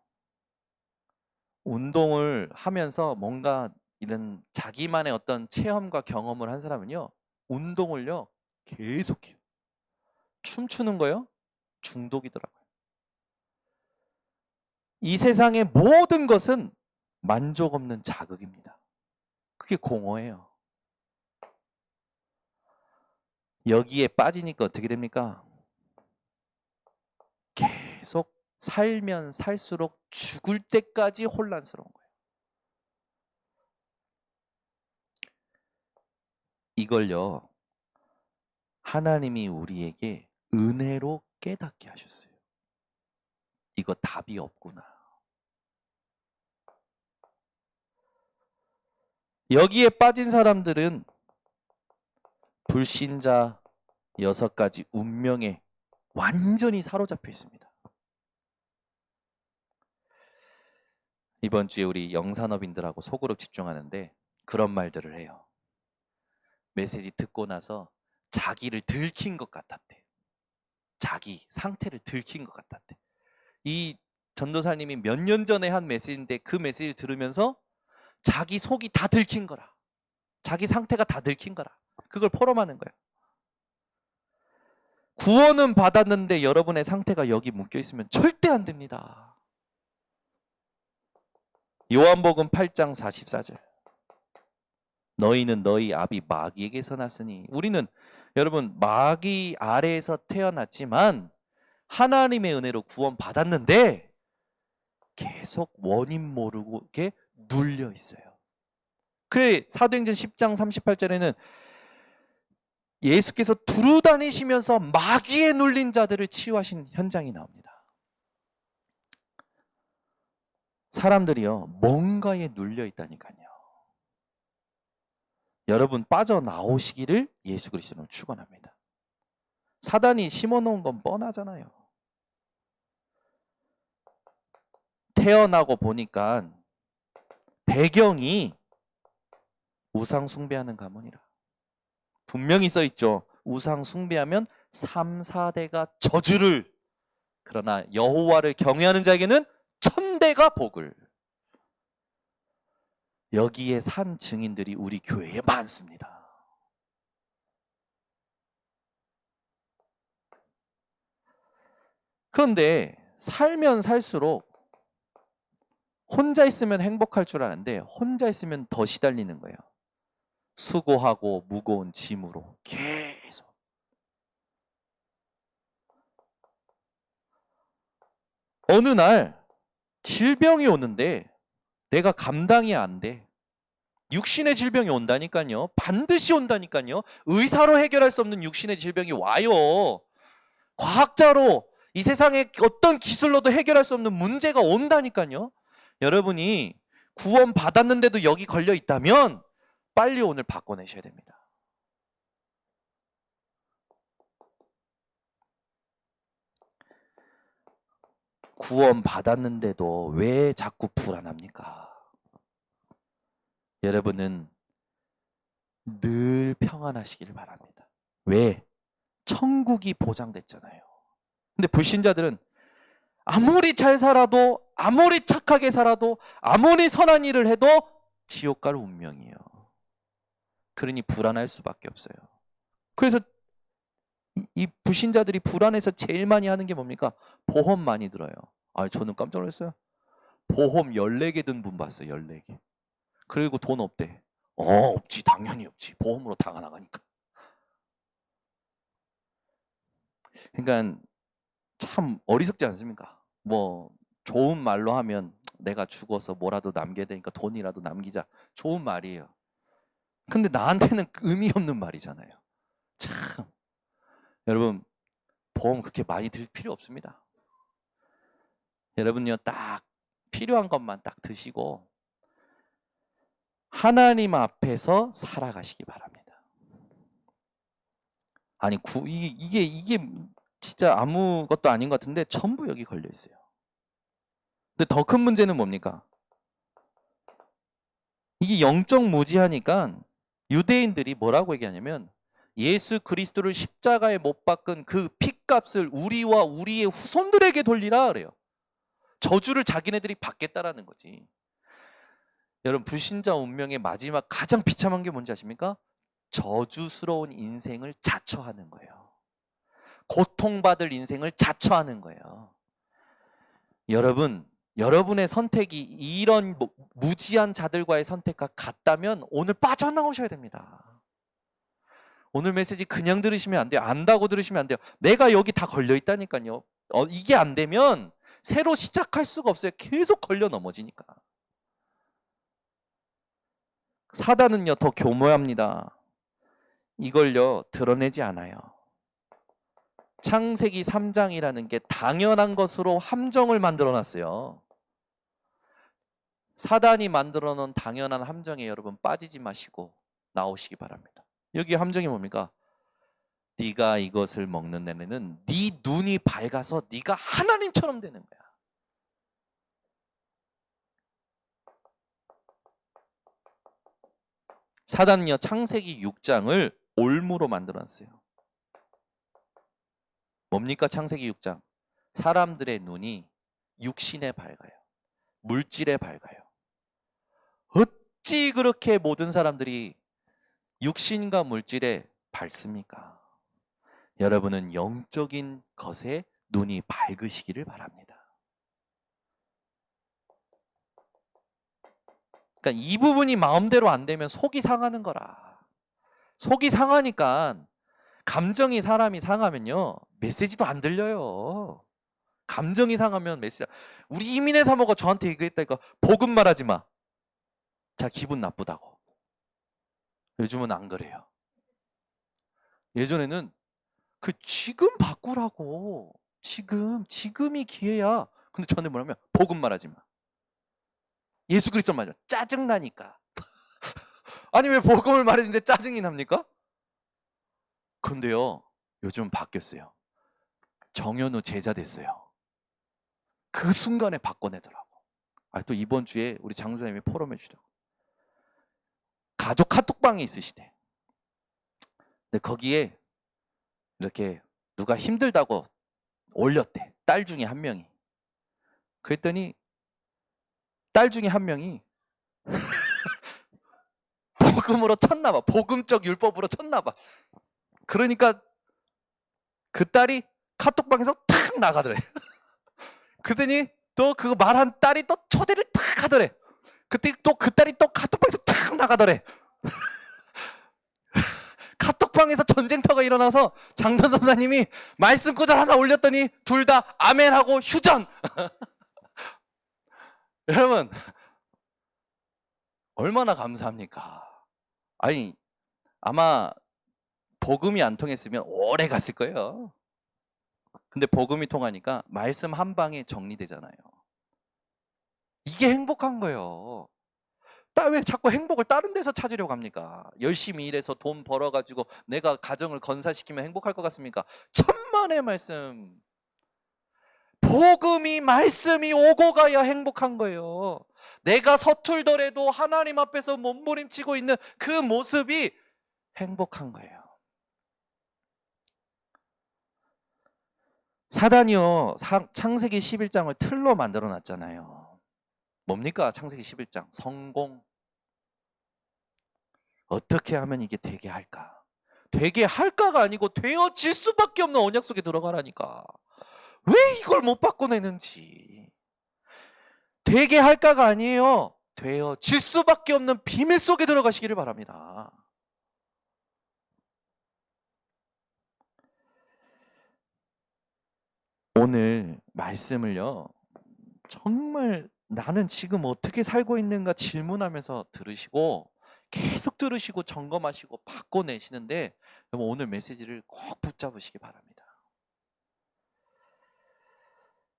운동을 하면서 뭔가 이런 자기만의 어떤 체험과 경험을 한 사람은요, 운동을요, 계속해요. 춤추는 거요, 중독이더라고요. 이 세상의 모든 것은 만족 없는 자극입니다. 그게 공허예요. 여기에 빠지니까 어떻게 됩니까? 계속 살면 살수록 죽을 때까지 혼란스러운 거예요. 이걸요, 하나님이 우리에게 은혜로 깨닫게 하셨어요. 이거 답이 없구나. 여기에 빠진 사람들은 불신자 6가지 운명에 완전히 사로잡혀 있습니다. 이번 주에 우리 영산업인들하고 소그룹 집중하는데 그런 말들을 해요. 메시지 듣고 나서 자기를 들킨 것 같았대. 자기 상태를 들킨 것 같았대. 이 전도사님이 몇 년 전에 한 메시지인데 그 메시지를 들으면서 자기 속이 다 들킨 거라. 자기 상태가 다 들킨 거라. 그걸 포럼하는 거예요. 구원은 받았는데 여러분의 상태가 여기 묶여 있으면 절대 안 됩니다. 요한복음 8장 44절. 너희는 너희 아비 마귀에게서 났으니. 우리는 여러분 마귀 아래에서 태어났지만 하나님의 은혜로 구원 받았는데 계속 원인 모르게 눌려 있어요. 그래 사도행전 10장 38절에는 예수께서 두루 다니시면서 마귀에 눌린 자들을 치유하신 현장이 나옵니다. 사람들이요, 뭔가에 눌려 있다니까요. 여러분 빠져나오시기를 예수 그리스도로 축원합니다. 사단이 심어놓은 건 뻔하잖아요. 태어나고 보니까 배경이 우상 숭배하는 가문이라. 분명히 써 있죠. 우상 숭배하면 3, 4대가 저주를, 그러나 여호와를 경외하는 자에게는 천대가 복을. 여기에 산 증인들이 우리 교회에 많습니다. 그런데 살면 살수록 혼자 있으면 행복할 줄 아는데 혼자 있으면 더 시달리는 거예요. 수고하고 무거운 짐으로 계속. 어느 날 질병이 오는데 내가 감당이 안 돼. 육신의 질병이 온다니까요. 반드시 온다니까요. 의사로 해결할 수 없는 육신의 질병이 와요. 과학자로 이 세상에 어떤 기술로도 해결할 수 없는 문제가 온다니까요. 여러분이 구원 받았는데도 여기 걸려 있다면 빨리 오늘 바꿔내셔야 됩니다. 구원 받았는데도 왜 자꾸 불안합니까? 여러분은 늘 평안하시기를 바랍니다. 왜? 천국이 보장됐잖아요. 근데 불신자들은 아무리 잘 살아도, 아무리 착하게 살아도, 아무리 선한 일을 해도 지옥 갈 운명이에요. 그러니 불안할 수밖에 없어요. 그래서 이 불신자들이 불안해서 제일 많이 하는 게 뭡니까? 보험 많이 들어요. 아, 저는 깜짝 놀랐어요. 보험 14개 든 분 봤어요. 14개. 그리고 돈 없대. 없지. 당연히 없지. 보험으로 다 나가니까. 그러니까 참 어리석지 않습니까? 뭐 좋은 말로 하면 내가 죽어서 뭐라도 남겨야 되니까 돈이라도 남기자. 좋은 말이에요. 근데 나한테는 의미 없는 말이잖아요. 참. 여러분, 보험 그렇게 많이 들 필요 없습니다. 여러분요, 딱 필요한 것만 딱 드시고 하나님 앞에서 살아가시기 바랍니다. 아니, 이게 진짜 아무것도 아닌 것 같은데 전부 여기 걸려 있어요. 근데 더 큰 문제는 뭡니까? 이게 영적 무지하니까 유대인들이 뭐라고 얘기하냐면 예수 그리스도를 십자가에 못 박은 그 핏값을 우리와 우리의 후손들에게 돌리라 그래요. 저주를 자기네들이 받겠다라는 거지. 여러분, 불신자 운명의 마지막 가장 비참한 게 뭔지 아십니까? 저주스러운 인생을 자처하는 거예요. 고통받을 인생을 자처하는 거예요. 여러분, 여러분의 선택이 이런 무지한 자들과의 선택과 같다면 오늘 빠져나오셔야 됩니다. 오늘 메시지 그냥 들으시면 안 돼요. 안다고 들으시면 안 돼요. 내가 여기 다 걸려 있다니까요. 이게 안 되면 새로 시작할 수가 없어요. 계속 걸려 넘어지니까. 사단은요, 더 교묘합니다. 이걸요, 드러내지 않아요. 창세기 3장이라는 게 당연한 것으로 함정을 만들어 놨어요. 사단이 만들어 놓은 당연한 함정에 여러분 빠지지 마시고 나오시기 바랍니다. 여기 함정이 뭡니까? 네가 이것을 먹는 내내는 네 눈이 밝아서 네가 하나님처럼 되는 거야. 사단은요, 창세기 6장을 올무로 만들어 놨어요. 뭡니까 창세기 6장? 사람들의 눈이 육신에 밝아요. 물질에 밝아요. 어찌 그렇게 모든 사람들이 육신과 물질에 밝습니까? 여러분은 영적인 것에 눈이 밝으시기를 바랍니다. 그러니까 이 부분이 마음대로 안 되면 속이 상하는 거라. 속이 상하니까 감정이 사람이 상하면요 메시지도 안 들려요. 감정이 상하면 메시지. 우리 이민혜 사모가 저한테 얘기했다니까 복음 말하지 마. 자, 기분 나쁘다고. 요즘은 안 그래요. 예전에는 지금 바꾸라고. 지금이 기회야. 근데 저는 뭐냐면 복음 말하지 마. 예수 그리스도 말하지 마. 짜증나니까. 아니 왜 복음을 말해주는데 짜증이 납니까? 근데요 요즘 바뀌었어요. 정현우 제자 됐어요. 그 순간에 바꿔내더라고. 또 이번 주에 우리 장사님이 포럼해 주더라고. 가족 카톡방이 있으시대. 근데 거기에 이렇게 누가 힘들다고 올렸대. 딸 중에 한 명이. 그랬더니 딸 중에 한 명이 복음으로 쳤나 봐. 복음적 율법으로 쳤나 봐. 그러니까 그 딸이 카톡방에서 탁 나가더래. 그랬더니 또 그거 말한 딸이 또 초대를 탁 하더래. 그때 또 그 딸이 또 카톡방에서 탁 나가더래. 카톡방에서 전쟁터가 일어나서 장전 선사님이 말씀 구절 하나 올렸더니 둘 다 아멘하고 휴전. 여러분 얼마나 감사합니까? 아니 아마 복음이 안 통했으면 오래 갔을 거예요. 근데 복음이 통하니까 말씀 한 방에 정리되잖아요. 이게 행복한 거예요. 왜 자꾸 행복을 다른 데서 찾으려고 합니까? 열심히 일해서 돈 벌어가지고 내가 가정을 건사시키면 행복할 것 같습니까? 천만의 말씀. 복음이 말씀이 오고 가야 행복한 거예요. 내가 서툴더라도 하나님 앞에서 몸부림치고 있는 그 모습이 행복한 거예요. 사단이요, 창세기 11장을 틀로 만들어 놨잖아요. 뭡니까? 창세기 11장. 성공. 어떻게 하면 이게 되게 할까? 되게 할까가 아니고 되어질 수밖에 없는 언약 속에 들어가라니까. 왜 이걸 못 바꿔내는지. 되게 할까가 아니에요. 되어질 수밖에 없는 비밀 속에 들어가시기를 바랍니다. 오늘 말씀을요, 정말 나는 지금 어떻게 살고 있는가 질문하면서 들으시고 계속 들으시고 점검하시고 바꿔내시는데 오늘 메시지를 꼭 붙잡으시기 바랍니다.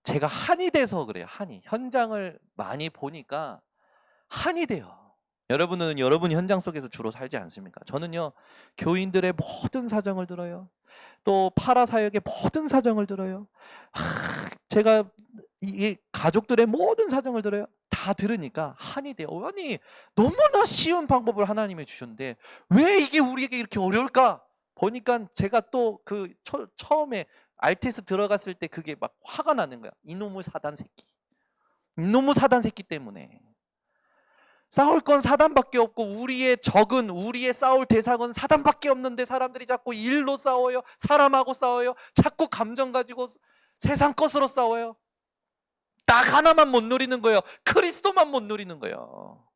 제가 한이 돼서 그래요. 한이. 현장을 많이 보니까 한이 돼요. 여러분은 여러분 현장 속에서 주로 살지 않습니까? 저는요, 교인들의 모든 사정을 들어요. 또 파라사역의 모든 사정을 들어요. 제가 이 가족들의 모든 사정을 들어요. 다 들으니까 한이 돼요. 아니 너무나 쉬운 방법을 하나님이 주셨는데 왜 이게 우리에게 이렇게 어려울까? 보니까 제가 또 그 처음에 RTS 들어갔을 때 그게 막 화가 나는 거야. 이놈의 사단 새끼. 이놈의 사단 새끼 때문에. 싸울 건 사단밖에 없고 우리의 적은, 우리의 싸울 대상은 사단밖에 없는데 사람들이 자꾸 일로 싸워요. 사람하고 싸워요. 자꾸 감정 가지고 세상 것으로 싸워요. 딱 하나만 못 누리는 거예요. 그리스도만 못 누리는 거예요.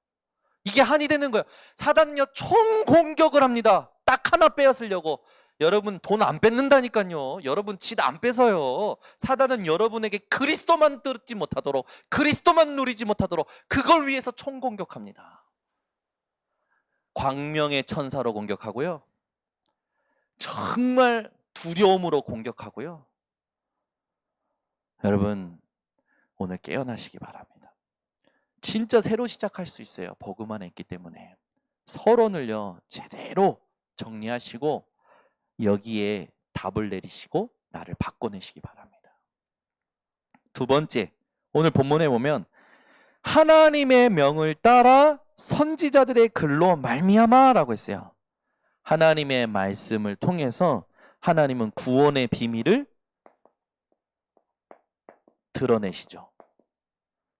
이게 한이 되는 거예요. 사단은요, 총공격을 합니다. 딱 하나 빼앗으려고. 여러분 돈 안 뺏는다니까요. 여러분 짓 안 뺏어요. 사단은 여러분에게 그리스도만 듣지 못하도록, 그리스도만 누리지 못하도록 그걸 위해서 총공격합니다. 광명의 천사로 공격하고요. 정말 두려움으로 공격하고요. 여러분 오늘 깨어나시기 바랍니다. 진짜 새로 시작할 수 있어요. 복음 안에 있기 때문에. 서론을요 제대로 정리하시고 여기에 답을 내리시고 나를 바꿔내시기 바랍니다. 두 번째, 오늘 본문에 보면 하나님의 명을 따라 선지자들의 글로 말미암아라고 했어요. 하나님의 말씀을 통해서 하나님은 구원의 비밀을 드러내시죠.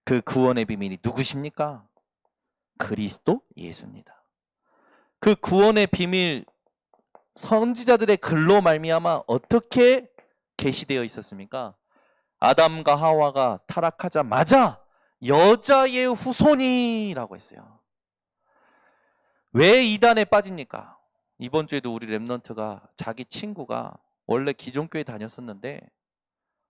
그 구원의 비밀이 누구십니까? 그리스도 예수입니다. 그 구원의 비밀 선지자들의 글로 말미암아 어떻게 계시되어 있었습니까? 아담과 하와가 타락하자마자 여자의 후손이라고 했어요. 왜 이단에 빠집니까? 이번 주에도 우리 랩넌트가 자기 친구가 원래 기존교회 다녔었는데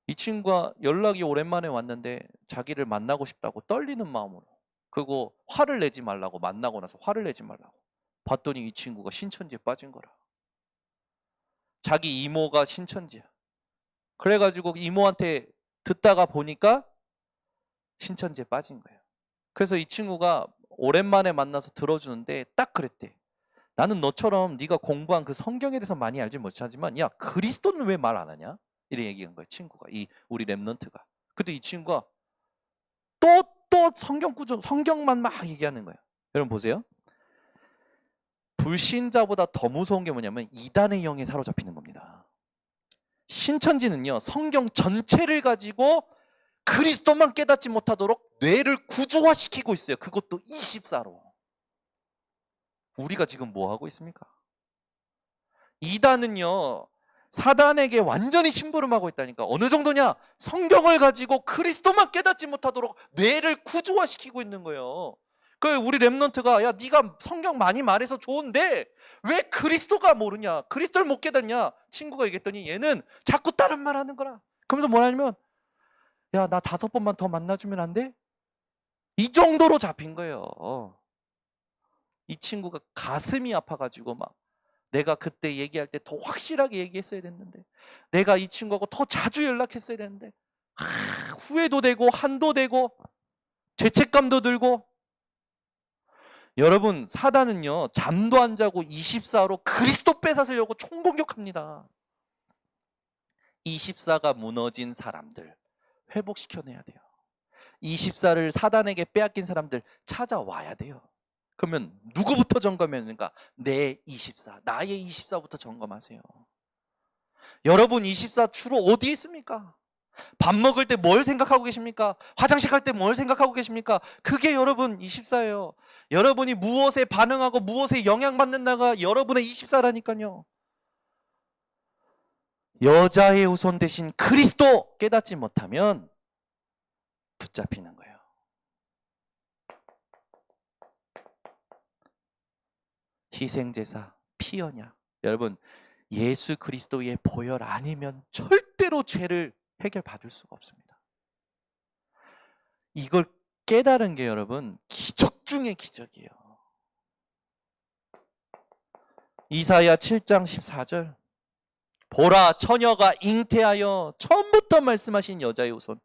이 친구가 연락이 오랜만에 왔는데 자기를 만나고 싶다고 떨리는 마음으로, 그리고 화를 내지 말라고, 만나고 나서 화를 내지 말라고 봤더니 이 친구가 신천지에 빠진 거라. 자기 이모가 신천지야. 그래가지고 이모한테 듣다가 보니까 신천지에 빠진 거예요. 그래서 이 친구가 오랜만에 만나서 들어주는데 딱 그랬대. 나는 너처럼 네가 공부한 그 성경에 대해서 많이 알지 못하지만 야, 그리스도는 왜 말 안 하냐? 이렇게 얘기한 거예요. 친구가, 이 우리 랩넌트가. 그때 이 친구가 또 또 성경 구조, 성경만 막 얘기하는 거예요. 여러분 보세요. 불신자보다 더 무서운 게 뭐냐면 이단의 영에 사로잡히는 겁니다. 신천지는요, 성경 전체를 가지고 그리스도만 깨닫지 못하도록 뇌를 구조화시키고 있어요. 그것도 24로. 우리가 지금 뭐 하고 있습니까? 이단은요, 사단에게 완전히 심부름하고 있다니까. 어느 정도냐? 성경을 가지고 그리스도만 깨닫지 못하도록 뇌를 구조화시키고 있는 거예요. 그 우리 랩넌트가 야 네가 성경 많이 말해서 좋은데 왜 그리스도가 모르냐? 그리스도를 못 깨닫냐? 친구가 얘기했더니 얘는 자꾸 다른 말 하는 거라. 그러면서 뭐라냐면 야 나 5번만 더 만나주면 안 돼? 이 정도로 잡힌 거예요. 이 친구가 가슴이 아파가지고 막 내가 그때 얘기할 때 더 확실하게 얘기했어야 됐는데, 내가 이 친구하고 더 자주 연락했어야 되는데, 후회도 되고 한도 되고 죄책감도 들고. 여러분, 사단은요 잠도 안 자고 24로 그리스도 뺏어쓰려고 총공격합니다. 24가 무너진 사람들 회복시켜내야 돼요. 24를 사단에게 빼앗긴 사람들 찾아와야 돼요. 그러면 누구부터 점검해야 됩니까? 내 24, 나의 24부터 점검하세요. 여러분 24 주로 어디에 있습니까? 밥 먹을 때 뭘 생각하고 계십니까? 화장실 갈 때 뭘 생각하고 계십니까? 그게 여러분 24예요. 여러분이 무엇에 반응하고 무엇에 영향받는다가 여러분의 24라니까요. 여자의 후손 대신 그리스도 깨닫지 못하면 붙잡히는 거예요. 희생제사, 피언약. 여러분, 예수 그리스도의 보혈 아니면 절대로 죄를 해결받을 수가 없습니다. 이걸 깨달은 게 여러분 기적 중의 기적이에요. 이사야 7장 14절. 보라, 처녀가 잉태하여, 처음부터 말씀하신 여자의 후손.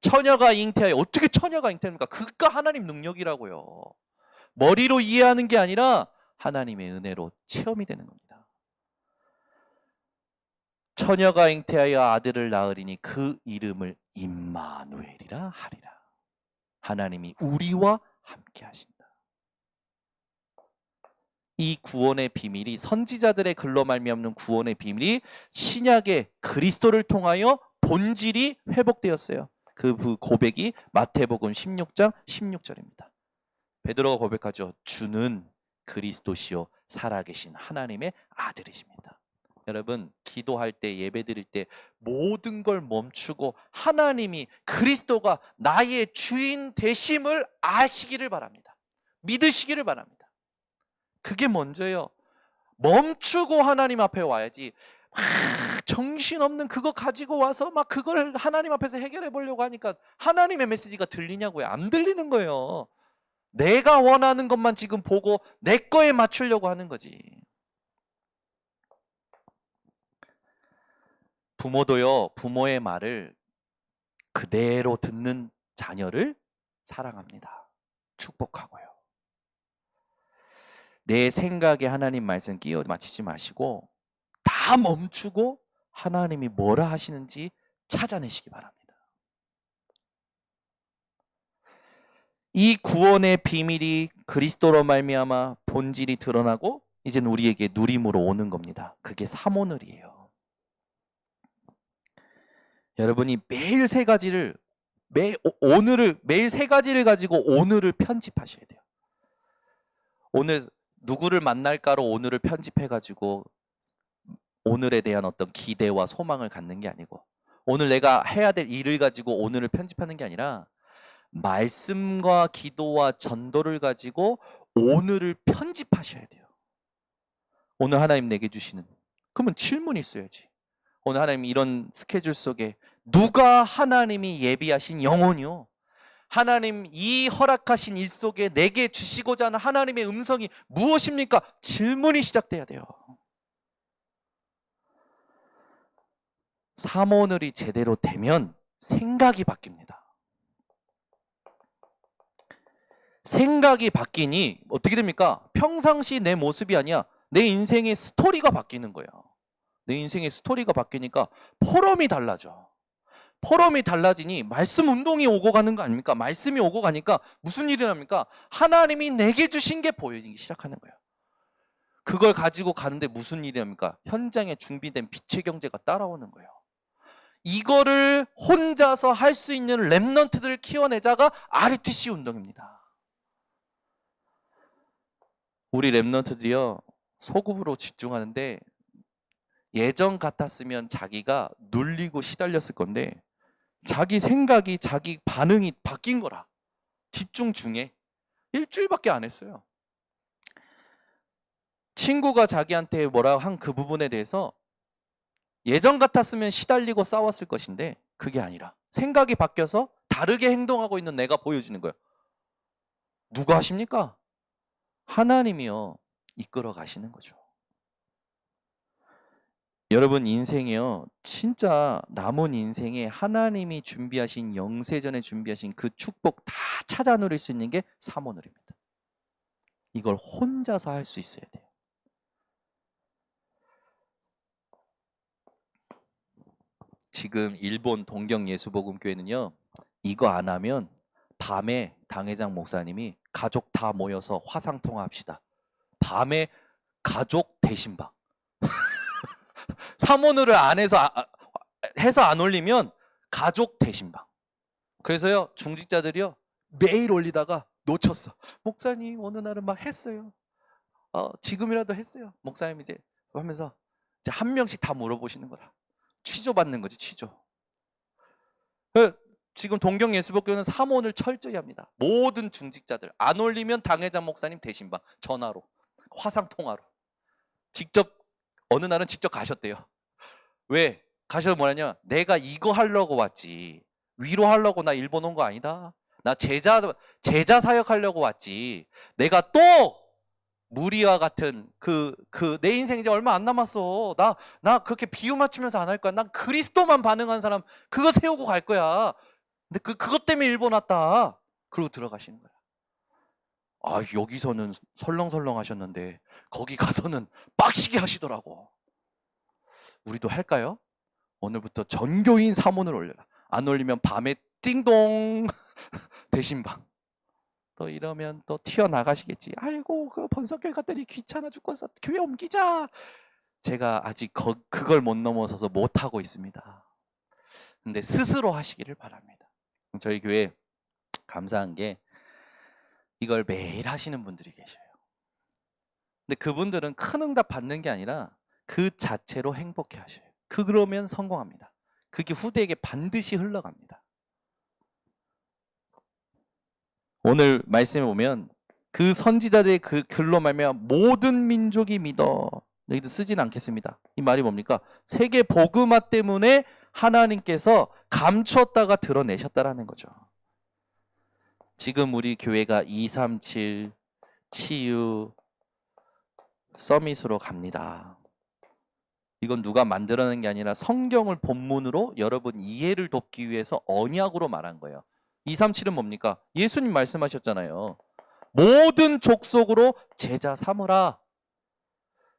처녀가 잉태하여. 어떻게 처녀가 잉태합니까? 그가 하나님 능력이라고요. 머리로 이해하는 게 아니라 하나님의 은혜로 체험이 되는 겁니다. 처녀가 잉태하여 아들을 낳으리니 그 이름을 임마누엘이라 하리라. 하나님이 우리와 함께 하신다. 이 구원의 비밀이, 선지자들의 글로 말미암는 구원의 비밀이 신약의 그리스도를 통하여 본질이 회복되었어요. 그 고백이 마태복음 16장 16절입니다. 베드로가 고백하죠. 주는 그리스도시요 살아계신 하나님의 아들이십니다. 여러분, 기도할 때, 예배 드릴 때 모든 걸 멈추고 하나님이, 그리스도가 나의 주인 되심을 아시기를 바랍니다. 믿으시기를 바랍니다. 그게 먼저예요. 멈추고 하나님 앞에 와야지. 정신없는 그거 가지고 와서 막 그걸 하나님 앞에서 해결해 보려고 하니까 하나님의 메시지가 들리냐고요? 안 들리는 거예요. 내가 원하는 것만 지금 보고 내 거에 맞추려고 하는 거지. 부모도요, 부모의 말을 그대로 듣는 자녀를 사랑합니다. 축복하고요. 내 생각에 하나님 말씀 끼워 맞추지 마시고 다 멈추고 하나님이 뭐라 하시는지 찾아내시기 바랍니다. 이 구원의 비밀이 그리스도로 말미암아 본질이 드러나고 이제는 우리에게 누림으로 오는 겁니다. 그게 삼오늘이에요. 여러분이 매일 세 가지를 매일 세 가지를 가지고 오늘을 편집하셔야 돼요. 오늘 누구를 만날까로 오늘을 편집해 가지고 오늘에 대한 어떤 기대와 소망을 갖는 게 아니고, 오늘 내가 해야 될 일을 가지고 오늘을 편집하는 게 아니라 말씀과 기도와 전도를 가지고 오늘을 편집하셔야 돼요. 오늘 하나님 내게 주시는, 그러면 질문이 있어야지. 오늘 하나님 이런 스케줄 속에 누가 하나님이 예비하신 영혼이요, 하나님 이 허락하신 일 속에 내게 주시고자 하는 하나님의 음성이 무엇입니까? 질문이 시작돼야 돼요. 삼오늘이 제대로 되면 생각이 바뀝니다. 생각이 바뀌니 어떻게 됩니까? 평상시 내 모습이 아니야, 내 인생의 스토리가 바뀌는 거예요. 내 인생의 스토리가 바뀌니까 포럼이 달라져. 포럼이 달라지니 말씀 운동이 오고 가는 거 아닙니까? 말씀이 오고 가니까 무슨 일이 납니까? 하나님이 내게 주신 게 보여지기 시작하는 거예요. 그걸 가지고 가는데 무슨 일이 납니까? 현장에 준비된 빛의 경제가 따라오는 거예요. 이거를 혼자서 할 수 있는 랩넌트들을 키워내자가 RUTC 운동입니다. 우리 랩넌트들이요, 소급으로 집중하는데 예전 같았으면 자기가 눌리고 시달렸을 건데 자기 생각이, 자기 반응이 바뀐 거라. 집중 중에 일주일밖에 안 했어요. 친구가 자기한테 뭐라고 한 그 부분에 대해서 예전 같았으면 시달리고 싸웠을 것인데 그게 아니라 생각이 바뀌어서 다르게 행동하고 있는 내가 보여지는 거예요. 누가 하십니까? 하나님이요, 이끌어 가시는 거죠. 여러분, 인생이요, 진짜 남은 인생에 하나님이 준비하신, 영세전에 준비하신 그 축복 다 찾아 누릴 수 있는 게 사모늘입니다. 이걸 혼자서 할 수 있어야 돼요. 지금 일본 동경예수복음교회는요, 이거 안 하면 밤에 당회장 목사님이 가족 다 모여서 화상통화합시다. 밤에 가족 대신방. 사모늘을 안 해서 해서 안 올리면 가족 대신방. 그래서요, 중직자들이요, 매일 올리다가 놓쳤어. 목사님 어느 날은 막 했어요. 지금이라도 했어요. 목사님 이제 하면서 이제 한 명씩 다 물어보시는 거라. 취조받는 거지, 취조. 지금 동경예수복교는 사모를 철저히 합니다. 모든 중직자들 안 올리면 당회장 목사님 대신방 전화로, 화상통화로. 직접 어느 날은 직접 가셨대요. 왜? 가셔서 뭐냐냐, 내가 이거 하려고 왔지, 위로하려고 나 일본 온 거 아니다. 나 제자 사역하려고 왔지. 내가 또 무리와 같은 내 인생 이제 얼마 안 남았어. 나 그렇게 비유 맞추면서 안 할 거야. 난 그리스도만 반응한 사람 그거 세우고 갈 거야. 근데 그것 때문에 일본 왔다. 그러고 들어가시는 거야. 아, 여기서는 설렁설렁 하셨는데 거기 가서는 빡시게 하시더라고. 우리도 할까요? 오늘부터 전교인 사모를 올려라. 안 올리면 밤에 띵동 대신방. 또 이러면 또 튀어나가시겠지. 아이고, 그 번석교회 갔더니 귀찮아 죽겠어. 교회 옮기자. 제가 아직 그걸 못 넘어서서 못하고 있습니다. 근데 스스로 하시기를 바랍니다. 저희 교회 감사한 게 이걸 매일 하시는 분들이 계셔요. 근데 그분들은 큰 응답 받는 게 아니라 그 자체로 행복해 하셔요. 그러면 성공합니다. 그게 후대에게 반드시 흘러갑니다. 오늘 말씀에 보면 그 선지자들의 그 글로 말미암아 모든 민족이 믿어. 여기도 쓰진 않겠습니다. 이 말이 뭡니까? 세계 복음화 때문에 하나님께서 감추었다가 드러내셨다라는 거죠. 지금 우리 교회가 237 치유 서밋으로 갑니다. 이건 누가 만들어낸 게 아니라 성경을 본문으로 여러분 이해를 돕기 위해서 언약으로 말한 거예요. 237은 뭡니까? 예수님 말씀하셨잖아요. 모든 족속으로 제자 삼으라.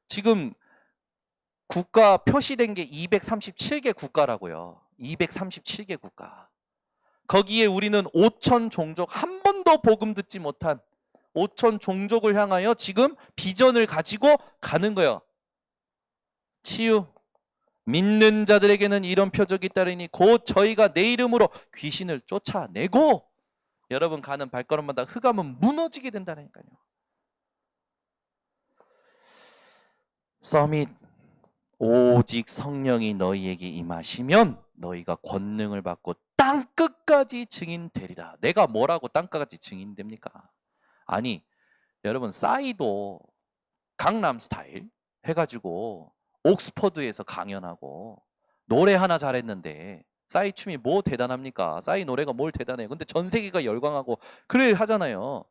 지금 국가 표시된 게 237개 국가라고요. 237개 국가. 거기에 우리는 5천 종족, 한 번도 복음 듣지 못한 5천 종족을 향하여 지금 비전을 가지고 가는 거예요. 치유. 믿는 자들에게는 이런 표적이 따르니 곧 저희가 내 이름으로 귀신을 쫓아내고, 여러분 가는 발걸음마다 흑암은 무너지게 된다니까요. 서밋. 오직 성령이 너희에게 임하시면 너희가 권능을 받고 땅 끝까지 증인 되리라. 내가 뭐라고 땅 끝까지 증인 됩니까? 아니, 여러분 싸이도 강남 스타일 해가지고 옥스퍼드에서 강연하고 노래 하나 잘했는데, 싸이 춤이 뭐 대단합니까? 싸이 노래가 뭘 대단해요? 근데 전 세계가 열광하고 그래 하잖아요.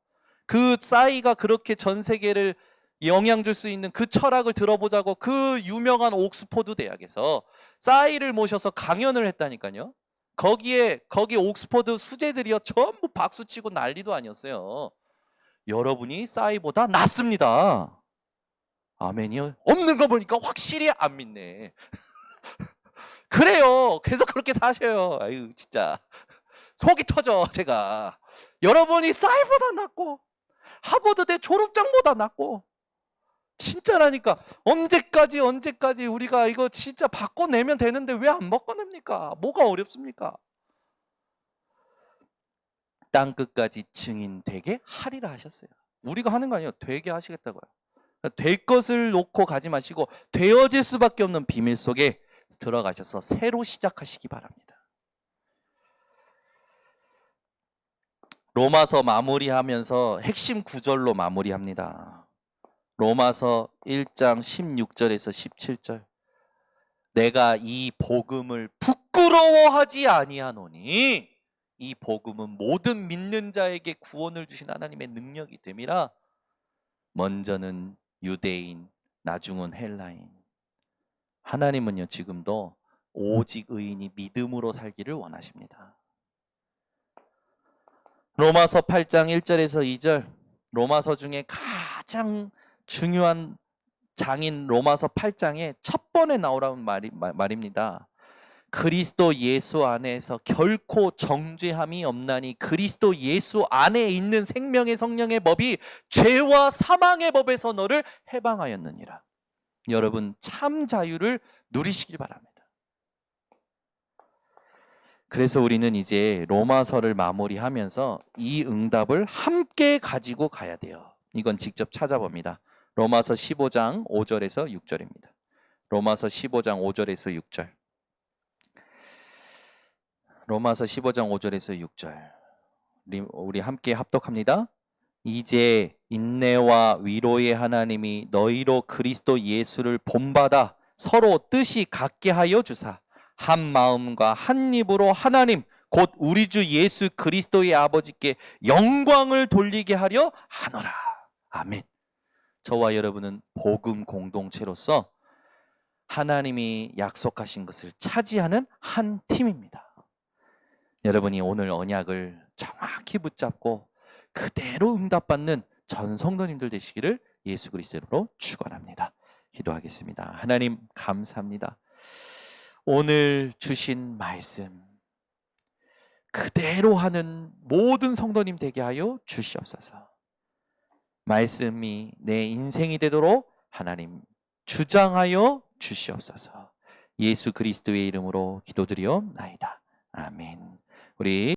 그 싸이가 그렇게 전 세계를 영향 줄 수 있는 그 철학을 들어보자고 그 유명한 옥스퍼드 대학에서 싸이를 모셔서 강연을 했다니까요. 거기 옥스퍼드 수재들이요 전부 박수치고 난리도 아니었어요. 여러분이 싸이보다 낫습니다. 아멘이요? 없는 거 보니까 확실히 안 믿네. 그래요. 계속 그렇게 사셔요. 아유 진짜 속이 터져 제가. 여러분이 쌀보다 낫고 하버드대 졸업장보다 낫고 진짜라니까. 언제까지 우리가 이거 진짜 바꿔내면 되는데 왜 안 바꿔냅니까? 뭐가 어렵습니까? 땅끝까지 증인 되게 하리라 하셨어요. 우리가 하는 거 아니에요. 되게 하시겠다고요. 될 것을 놓고 가지 마시고 되어질 수밖에 없는 비밀 속에 들어가셔서 새로 시작하시기 바랍니다. 로마서 마무리하면서 핵심 구절로 마무리합니다. 로마서 1장 16절에서 17절. 내가 이 복음을 부끄러워하지 아니하노니 이 복음은 모든 믿는 자에게 구원을 주신 하나님의 능력이 됨이라. 먼저는 유대인, 나중은 헬라인. 하나님은요 지금도 오직 의인이 믿음으로 살기를 원하십니다. 로마서 8장 1절에서 2절. 로마서 중에 가장 중요한 장인 로마서 8장에 첫 번에 나오라는 말입니다. 그리스도 예수 안에서 결코 정죄함이 없나니 그리스도 예수 안에 있는 생명의 성령의 법이 죄와 사망의 법에서 너를 해방하였느니라. 여러분 참 자유를 누리시길 바랍니다. 그래서 우리는 이제 로마서를 마무리하면서 이 응답을 함께 가지고 가야 돼요. 이건 직접 찾아봅니다. 로마서 15장 5절에서 6절입니다. 로마서 15장 5절에서 6절. 로마서 15장 5절에서 6절. 우리 함께 합독합니다. 이제 인내와 위로의 하나님이 너희로 그리스도 예수를 본받아 서로 뜻이 같게 하여 주사 한 마음과 한 입으로 하나님 곧 우리 주 예수 그리스도의 아버지께 영광을 돌리게 하려 하노라. 아멘. 저와 여러분은 복음 공동체로서 하나님이 약속하신 것을 차지하는 한 팀입니다. 여러분이 오늘 언약을 정확히 붙잡고 그대로 응답받는 전 성도님들 되시기를 예수 그리스도로 축원합니다. 기도하겠습니다. 하나님 감사합니다. 오늘 주신 말씀 그대로 하는 모든 성도님 되게 하여 주시옵소서. 말씀이 내 인생이 되도록 하나님 주장하여 주시옵소서. 예수 그리스도의 이름으로 기도드리옵나이다. 아멘. 우리